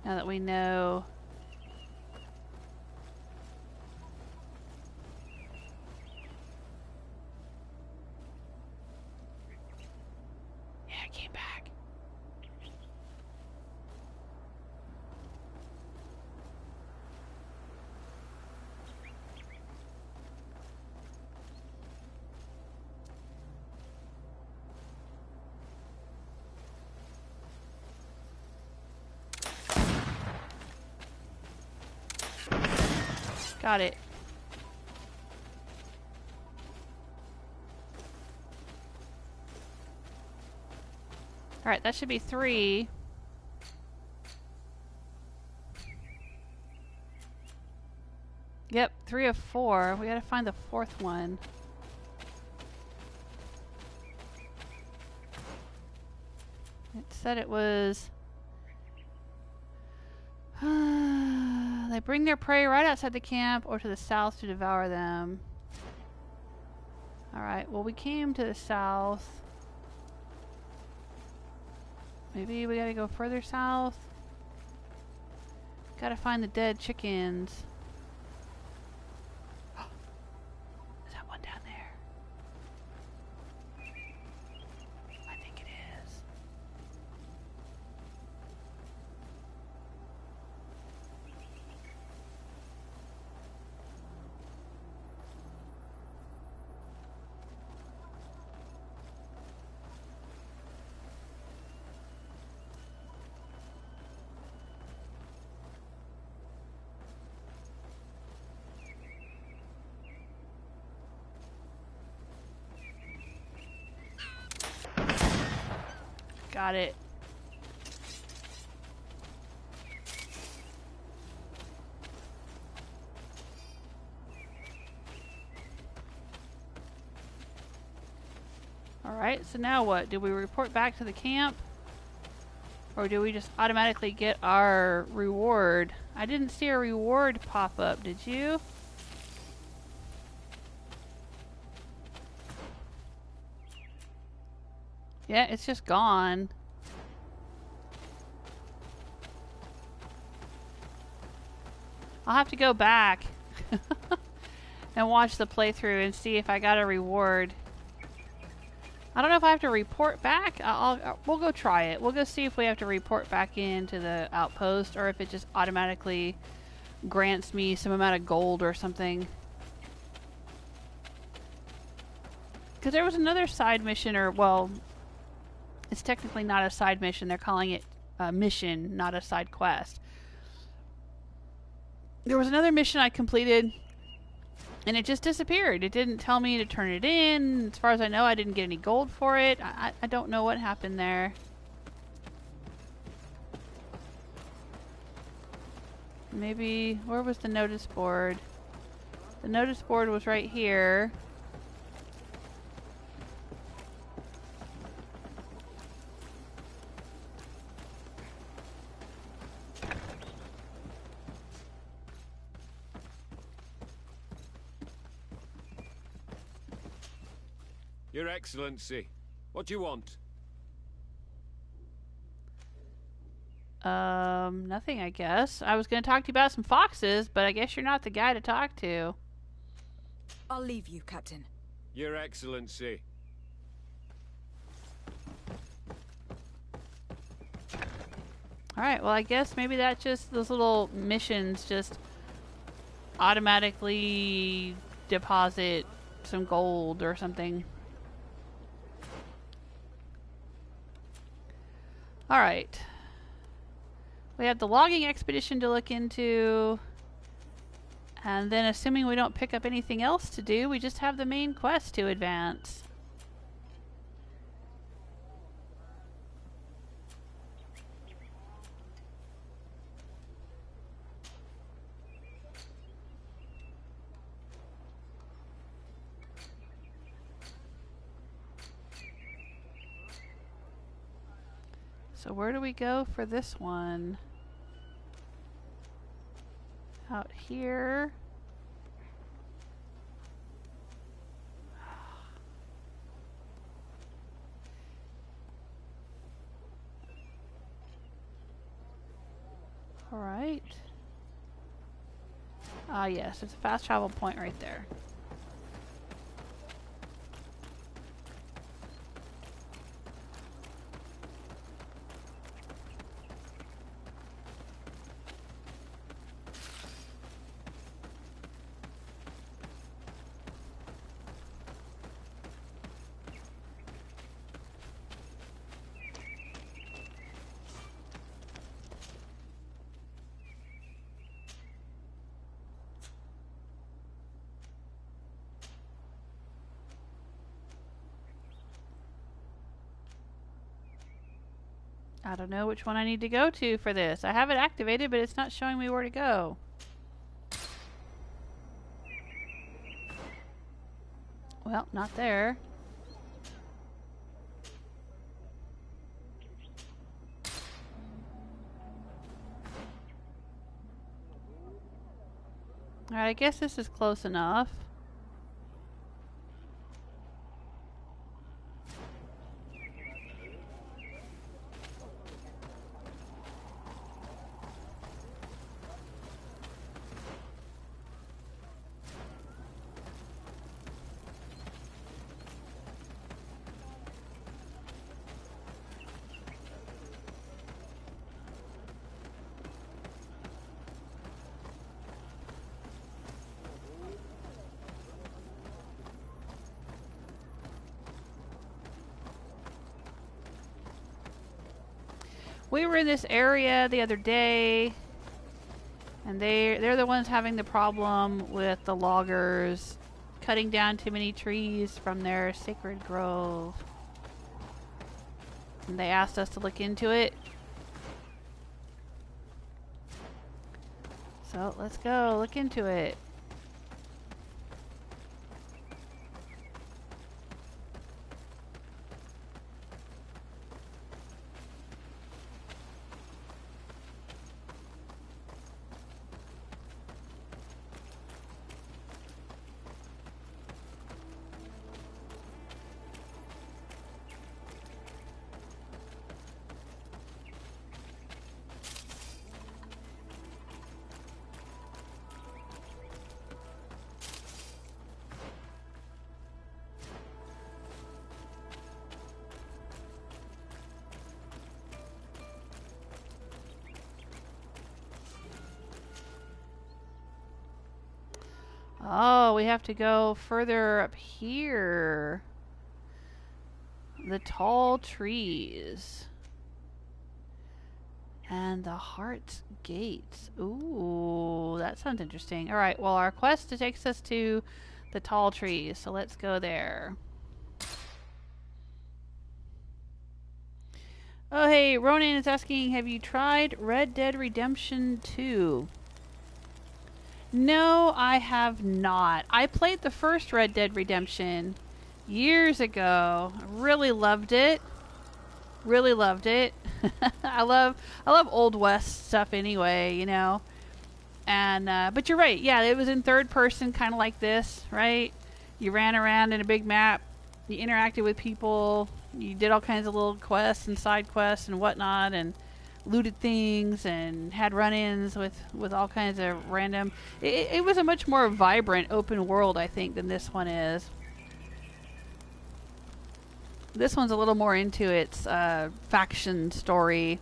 Now that we know. Yeah, it came back. Got it. Alright, that should be 3. Yep, 3 of 4. We gotta find the 4th one. It said it was... They bring their prey right outside the camp or to the south to devour them. Alright, well we came to the south. Maybe we gotta go further south. Gotta find the dead chickens. Is that one down there? I think it is. Got it. Alright, so now what? Do we report back to the camp? Or do we just automatically get our reward? I didn't see a reward pop up, did you? Yeah, it's just gone. I'll have to go back and watch the playthrough and see if I got a reward. I don't know if I have to report back. We'll go try it. We'll go see if we have to report back into the outpost or if it just automatically grants me some amount of gold or something. Because there was another side mission, or well, it's technically not a side mission. They're calling it a mission, not a side quest. There was another mission I completed, and it just disappeared. It didn't tell me to turn it in. As far as I know, I didn't get any gold for it. I don't know what happened there. Maybe, where was the notice board? The notice board was right here. Your Excellency, what do you want? Nothing, I guess. I was going to talk to you about some foxes, but I guess you're not the guy to talk to. I'll leave you, Captain. Your Excellency. Alright, well I guess maybe that's just those little missions just automatically deposit some gold or something. Alright. We have the logging expedition to look into. And then assuming we don't pick up anything else to do, we just have the main quest to advance. So where do we go for this one? Out here. All right. Ah, yes, it's a fast travel point right there. I don't know which one I need to go to for this. I have it activated, but it's not showing me where to go. Well, not there. Alright, I guess this is close enough. We were in this area the other day, and they're the ones having the problem with the loggers cutting down too many trees from their sacred grove. And they asked us to look into it. So let's go look into it. Oh, we have to go further up here. The tall trees. And the Heart's Gates. Ooh, that sounds interesting. Alright, well, our quest takes us to the tall trees, so let's go there. Oh, hey, Ronan is asking, have you tried Red Dead Redemption 2? No, I have not. I played the first Red Dead Redemption years ago. Really loved it. Really loved it. I love Old West stuff anyway, you know. And but you're right. Yeah, it was in third person, kind of like this, right? You ran around in a big map. You interacted with people. You did all kinds of little quests and side quests and whatnot, and looted things and had run-ins with all kinds of random... It was a much more vibrant open world, I think, than this one is. This one's a little more into its faction story.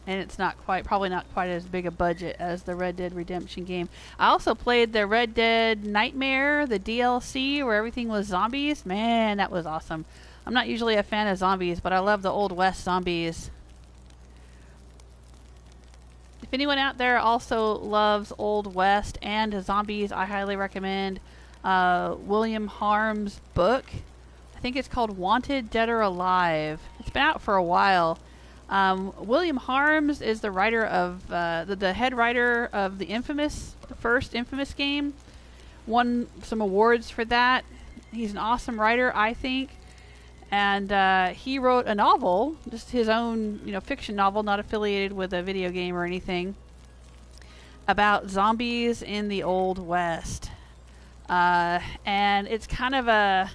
And it's not quite, probably not quite as big a budget as the Red Dead Redemption game. I also played the Red Dead Nightmare, the DLC, where everything was zombies. Man, that was awesome. I'm not usually a fan of zombies, but I love the Old West zombies. If anyone out there also loves Old West and zombies, I highly recommend William Harm's book. I think it's called Wanted, Dead or Alive. It's been out for a while. William Harms is the writer of the head writer of the first Infamous game. Won some awards for that. He's an awesome writer, I think. And he wrote a novel, just his own, fiction novel, not affiliated with a video game or anything, about zombies in the Old West. And it's kind of a,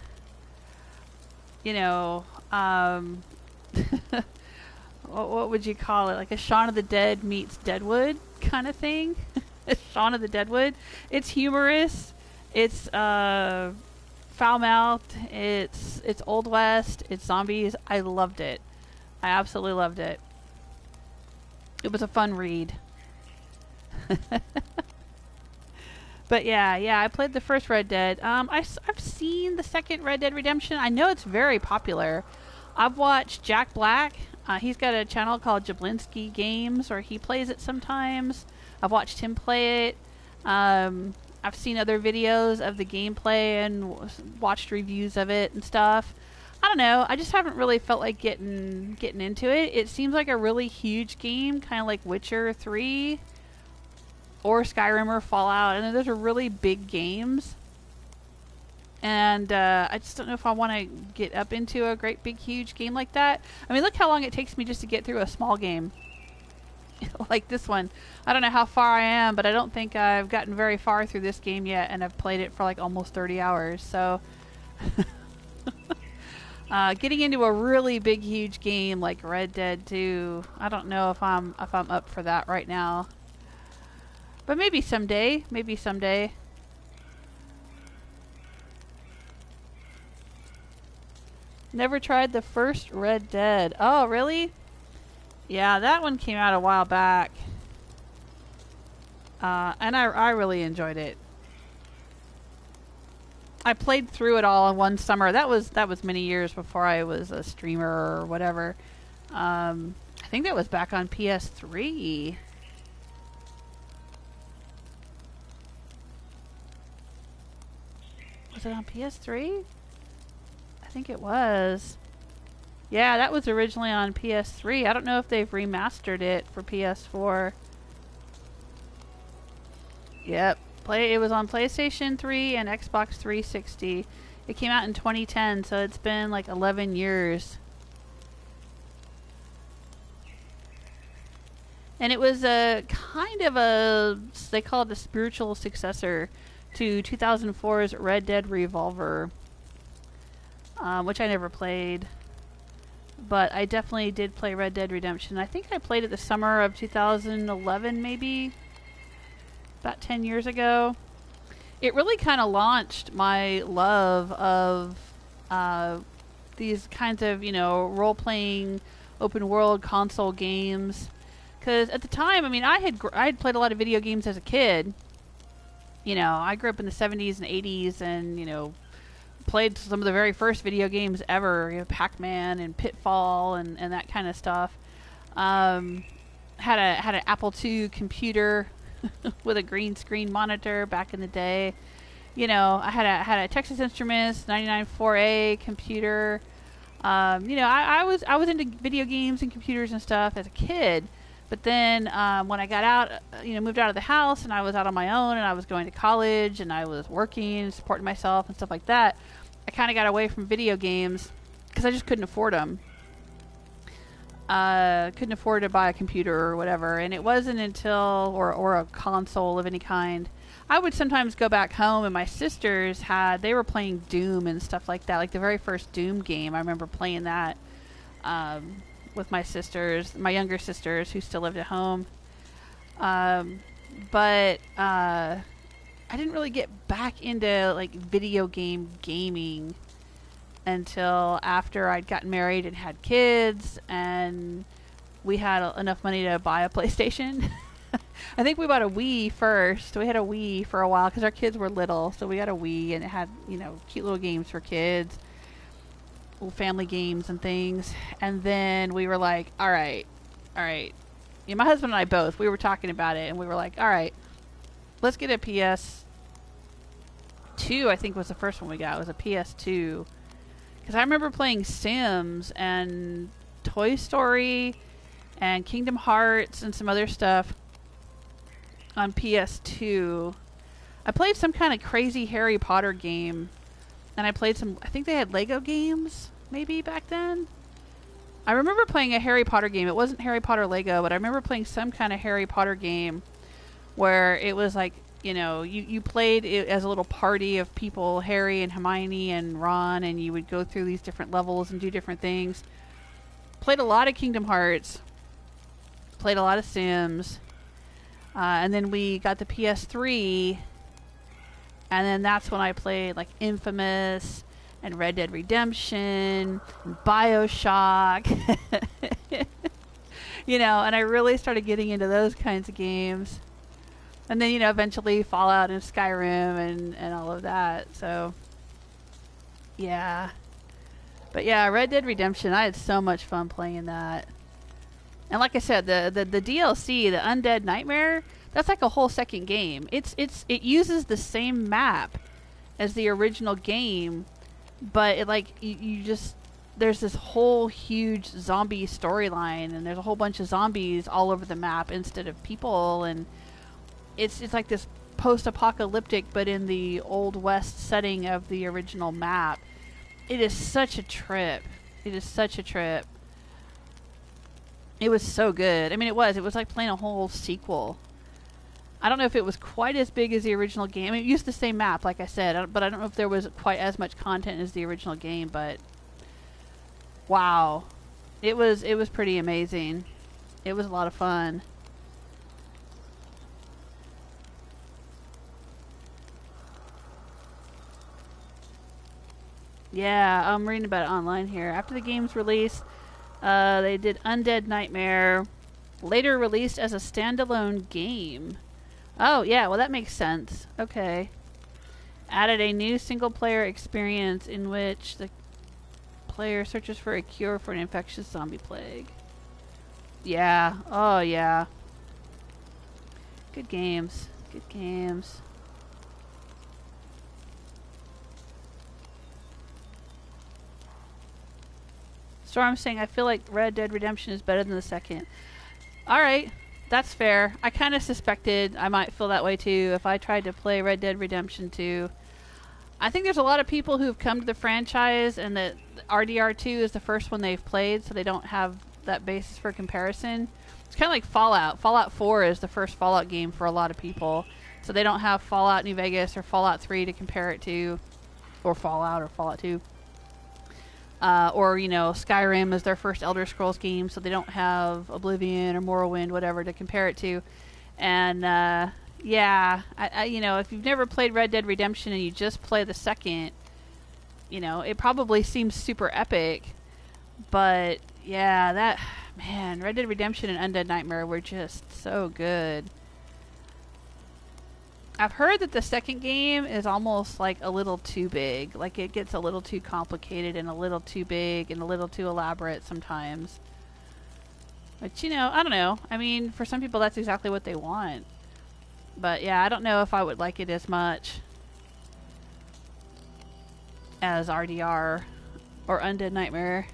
what would you call it? Like a Shaun of the Dead meets Deadwood kind of thing. Shaun of the Deadwood. It's humorous. It's foul-mouthed. It's Old West. It's zombies. I loved it. I absolutely loved it. It was a fun read. But yeah, I played the first Red Dead. I've seen the second Red Dead Redemption. I know it's very popular. I've watched Jack Black. He's got a channel called Jablinski Games, or he plays it sometimes. I've watched him play it. I've seen other videos of the gameplay and watched reviews of it and stuff. I don't know. I just haven't really felt like getting into it. It seems like a really huge game, kind of like Witcher 3 or Skyrim or Fallout. And those are really big games. And I just don't know if I want to get up into a great big huge game like that. I mean, look how long it takes me just to get through a small game like this one. I don't know how far I am, but I don't think I've gotten very far through this game yet, and I've played it for like almost 30 hours. So getting into a really big huge game like Red Dead 2, I don't know if I'm up for that right now. But maybe someday. Maybe someday. Never tried the first Red Dead. Oh, really? Yeah, that one came out a while back. And I really enjoyed it. I played through it all in one summer. That was many years before I was a streamer or whatever. I think that was back on PS3. Was it on PS3? I think it was. Yeah, that was originally on PS3. I don't know if they've remastered it for PS4. Yep. It was on PlayStation 3 and Xbox 360. It came out in 2010, so it's been like 11 years. And it was a kind of a, they call it a spiritual successor to 2004's Red Dead Revolver, which I never played. But I definitely did play Red Dead Redemption. I think I played it the summer of 2011, maybe. About 10 years ago. It really kind of launched my love of these kinds of, role-playing, open-world console games. Because at the time, I mean, I had played a lot of video games as a kid. I grew up in the 70s and 80s and, played some of the very first video games ever, Pac-Man and Pitfall and that kind of stuff. Had an Apple II computer with a green screen monitor back in the day. I had a Texas Instruments 99.4A computer. I was into video games and computers and stuff as a kid. But then when I got out, moved out of the house and I was out on my own and I was going to college and I was working, supporting myself and stuff like that, I kind of got away from video games because I just couldn't afford them. Couldn't afford to buy a computer or whatever. And it wasn't until, or a console of any kind. I would sometimes go back home and my sisters they were playing Doom and stuff like that. Like the very first Doom game, I remember playing that with my sisters, my younger sisters who still lived at home. But I didn't really get back into like video game gaming until after I'd gotten married and had kids and we had enough money to buy a PlayStation. I think we bought a Wii first. We had a Wii for a while because our kids were little, so we got a Wii and it had, cute little games for kids, little family games and things. And then we were like, all right. Yeah, my husband and I both, we were talking about it and we were like, all right, let's get a PS2, I think was the first one we got. It was a PS2. Because I remember playing Sims and Toy Story and Kingdom Hearts and some other stuff on PS2. I played some kind of crazy Harry Potter game. And I played some, I think they had Lego games. maybe back then. I remember playing a Harry Potter game. It wasn't Harry Potter Lego, but I remember playing some kind of Harry Potter game where it was like, you know, you played it as a little party of people, Harry and Hermione and Ron, and you would go through these different levels and do different things. Played a lot of Kingdom Hearts. Played a lot of Sims. And then we got the PS3, and then that's when I played like Infamous and Red Dead Redemption and BioShock. You know, and I really started getting into those kinds of games. And then, you know, eventually Fallout and Skyrim and all of that. So, yeah. But yeah, Red Dead Redemption, I had so much fun playing that. And like I said, the DLC, the Undead Nightmare, that's like a whole second game. It uses the same map as the original game, but it like you just, there's this whole huge zombie storyline, and there's a whole bunch of zombies all over the map instead of people, and it's like this post-apocalyptic but in the Old West setting of the original map. It is such a trip. It is such a trip. It was so good. I mean, it was like playing a whole sequel. I don't know if it was quite as big as the original game. I mean, it used the same map, like I said, but I don't know if there was quite as much content as the original game, but wow. It was pretty amazing. It was a lot of fun. Yeah, I'm reading about it online here. After the game's release, they did Undead Nightmare, later released as a standalone game. Oh, yeah, well, that makes sense. Okay. Added a new single-player experience in which the player searches for a cure for an infectious zombie plague. Yeah. Oh, yeah. Good games. Good games. Storm saying, I feel like Red Dead Redemption is better than the second. Alright, that's fair. I kind of suspected I might feel that way too if I tried to play Red Dead Redemption 2. I think there's a lot of people who've come to the franchise and that RDR2 is the first one they've played, so they don't have that basis for comparison. It's kind of like Fallout. Fallout 4 is the first Fallout game for a lot of people, so they don't have Fallout New Vegas or Fallout 3 to compare it to, or Fallout or Fallout 2. Or, you know, Skyrim is their first Elder Scrolls game, so they don't have Oblivion or Morrowind, whatever, to compare it to. And, yeah, you know, if you've never played Red Dead Redemption and you just play the second, you know, it probably seems super epic. But, yeah, that, man, Red Dead Redemption and Undead Nightmare were just so good. I've heard that the second game is almost like a little too big. Like it gets a little too complicated and a little too big and a little too elaborate sometimes. But, you know, I don't know. I mean, for some people that's exactly what they want. But yeah, I don't know if I would like it as much as RDR or Undead Nightmare.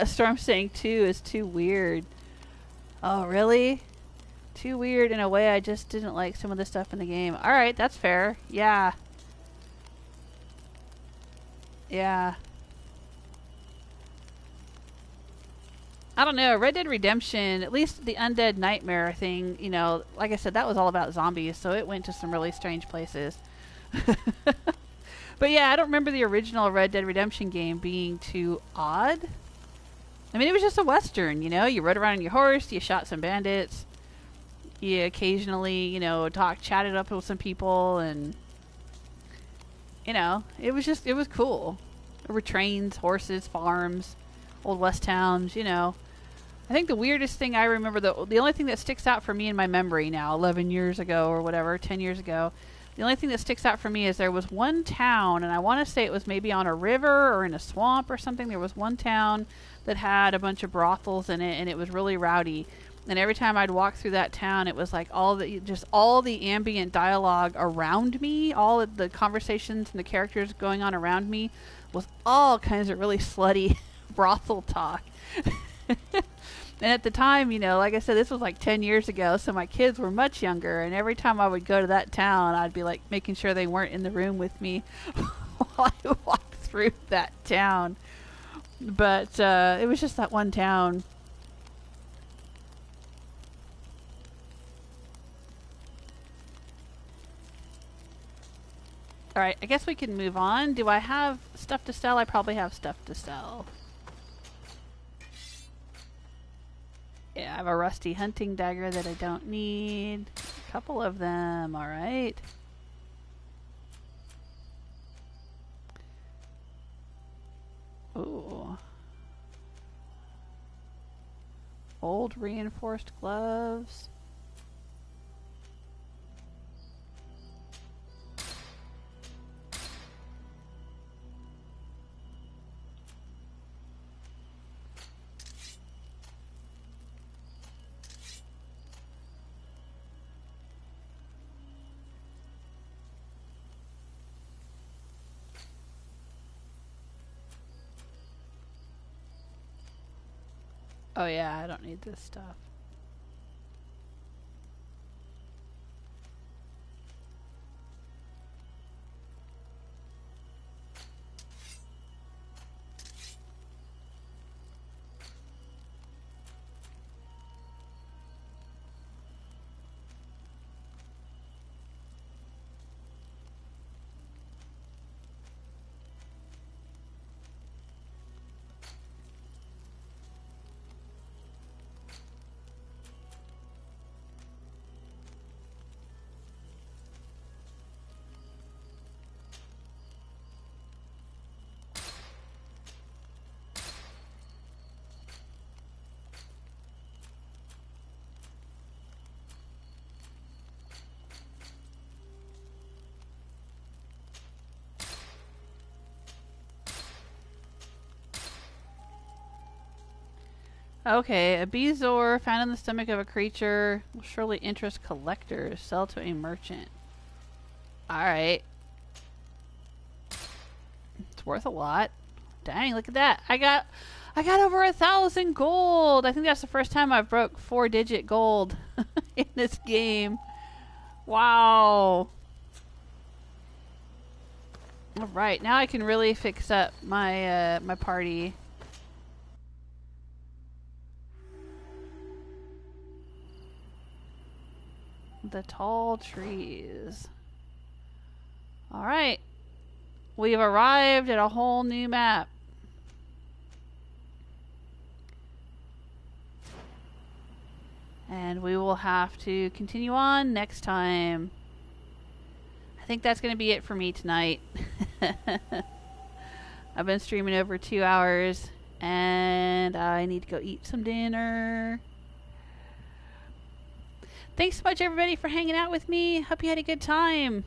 Storm saying 2 is too weird. Oh, really? Too weird in a way I just didn't like some of the stuff in the game. Alright, that's fair. Yeah. Yeah. I don't know. Red Dead Redemption, at least the Undead Nightmare thing, you know, like I said, that was all about zombies, so it went to some really strange places. But yeah, I don't remember the original Red Dead Redemption game being too odd. I mean, it was just a Western, you know? You rode around on your horse, you shot some bandits, you occasionally, you know, chatted up with some people, and, you know, it was cool. There were trains, horses, farms, old West towns, you know. I think the weirdest thing I remember, the only thing that sticks out for me in my memory now, 11 years ago or whatever, 10 years ago, the only thing that sticks out for me is there was one town, and I want to say it was maybe on a river or in a swamp or something. There was one town that had a bunch of brothels in it, and it was really rowdy. And every time I'd walk through that town, it was like all the ambient dialogue around me, all of the conversations and the characters going on around me was all kinds of really slutty brothel talk. And at the time, you know, like I said, this was like 10 years ago, so my kids were much younger, and every time I would go to that town, I'd be like making sure they weren't in the room with me while I walked through that town. But it was just that one town. Alright, I guess we can move on. Do I have stuff to sell? I probably have stuff to sell. Yeah, I have a rusty hunting dagger that I don't need. A couple of them, alright. Ooh. Old reinforced gloves. Oh yeah, I don't need this stuff. Okay, a bezoar found in the stomach of a creature will surely interest collectors. Sell to a merchant. Alright. It's worth a lot. Dang, look at that. I got over 1,000 gold. I think that's the first time I've broke 4-digit gold in this game. Wow. Alright, now I can really fix up my my party. The tall trees. Alright. We've arrived at a whole new map. And we will have to continue on next time. I think that's going to be it for me tonight. I've been streaming over 2 hours. And I need to go eat some dinner. Thanks so much, everybody, for hanging out with me. Hope you had a good time.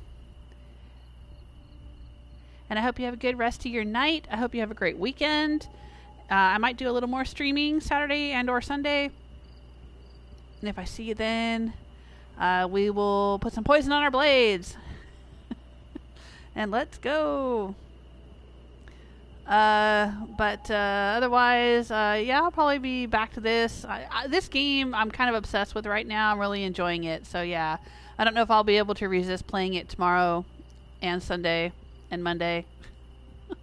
And I hope you have a good rest of your night. I hope you have a great weekend. I might do a little more streaming Saturday and or Sunday. And if I see you then, we will put some poison on our blades. And let's go. Otherwise, yeah, I'll probably be back to this. This game I'm kind of obsessed with right now. I'm really enjoying it. So yeah, I don't know if I'll be able to resist playing it tomorrow and Sunday and Monday. I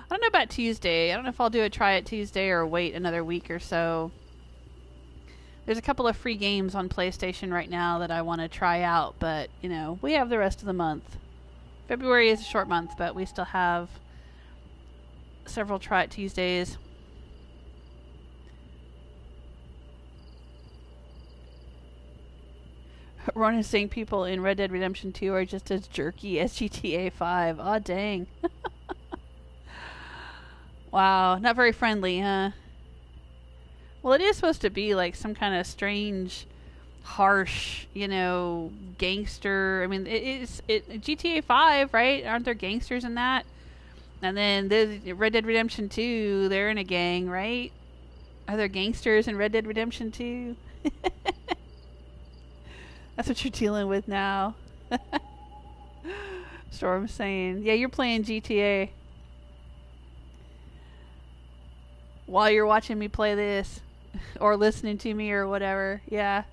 don't know about Tuesday. I don't know if I'll do a try it Tuesday or wait another week or so. There's a couple of free games on PlayStation right now that I want to try out, but, you know, we have the rest of the month. February is a short month, but we still have several Try It Tuesdays. Ron is saying people in Red Dead Redemption 2 are just as jerky as GTA 5. Aw, dang. Wow, not very friendly, huh? Well, it is supposed to be like some kind of strange, harsh, you know, gangster. I mean, it's GTA 5, right? Aren't there gangsters in that? And then there's Red Dead Redemption 2, they're in a gang, right? Are there gangsters in Red Dead Redemption 2? That's what you're dealing with now. Storm's saying, yeah, you're playing GTA while you're watching me play this. or listening to me or whatever. Yeah.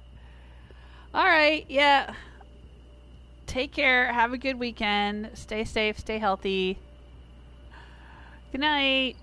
All right. Yeah. Take care. Have a good weekend. Stay safe. Stay healthy. Good night.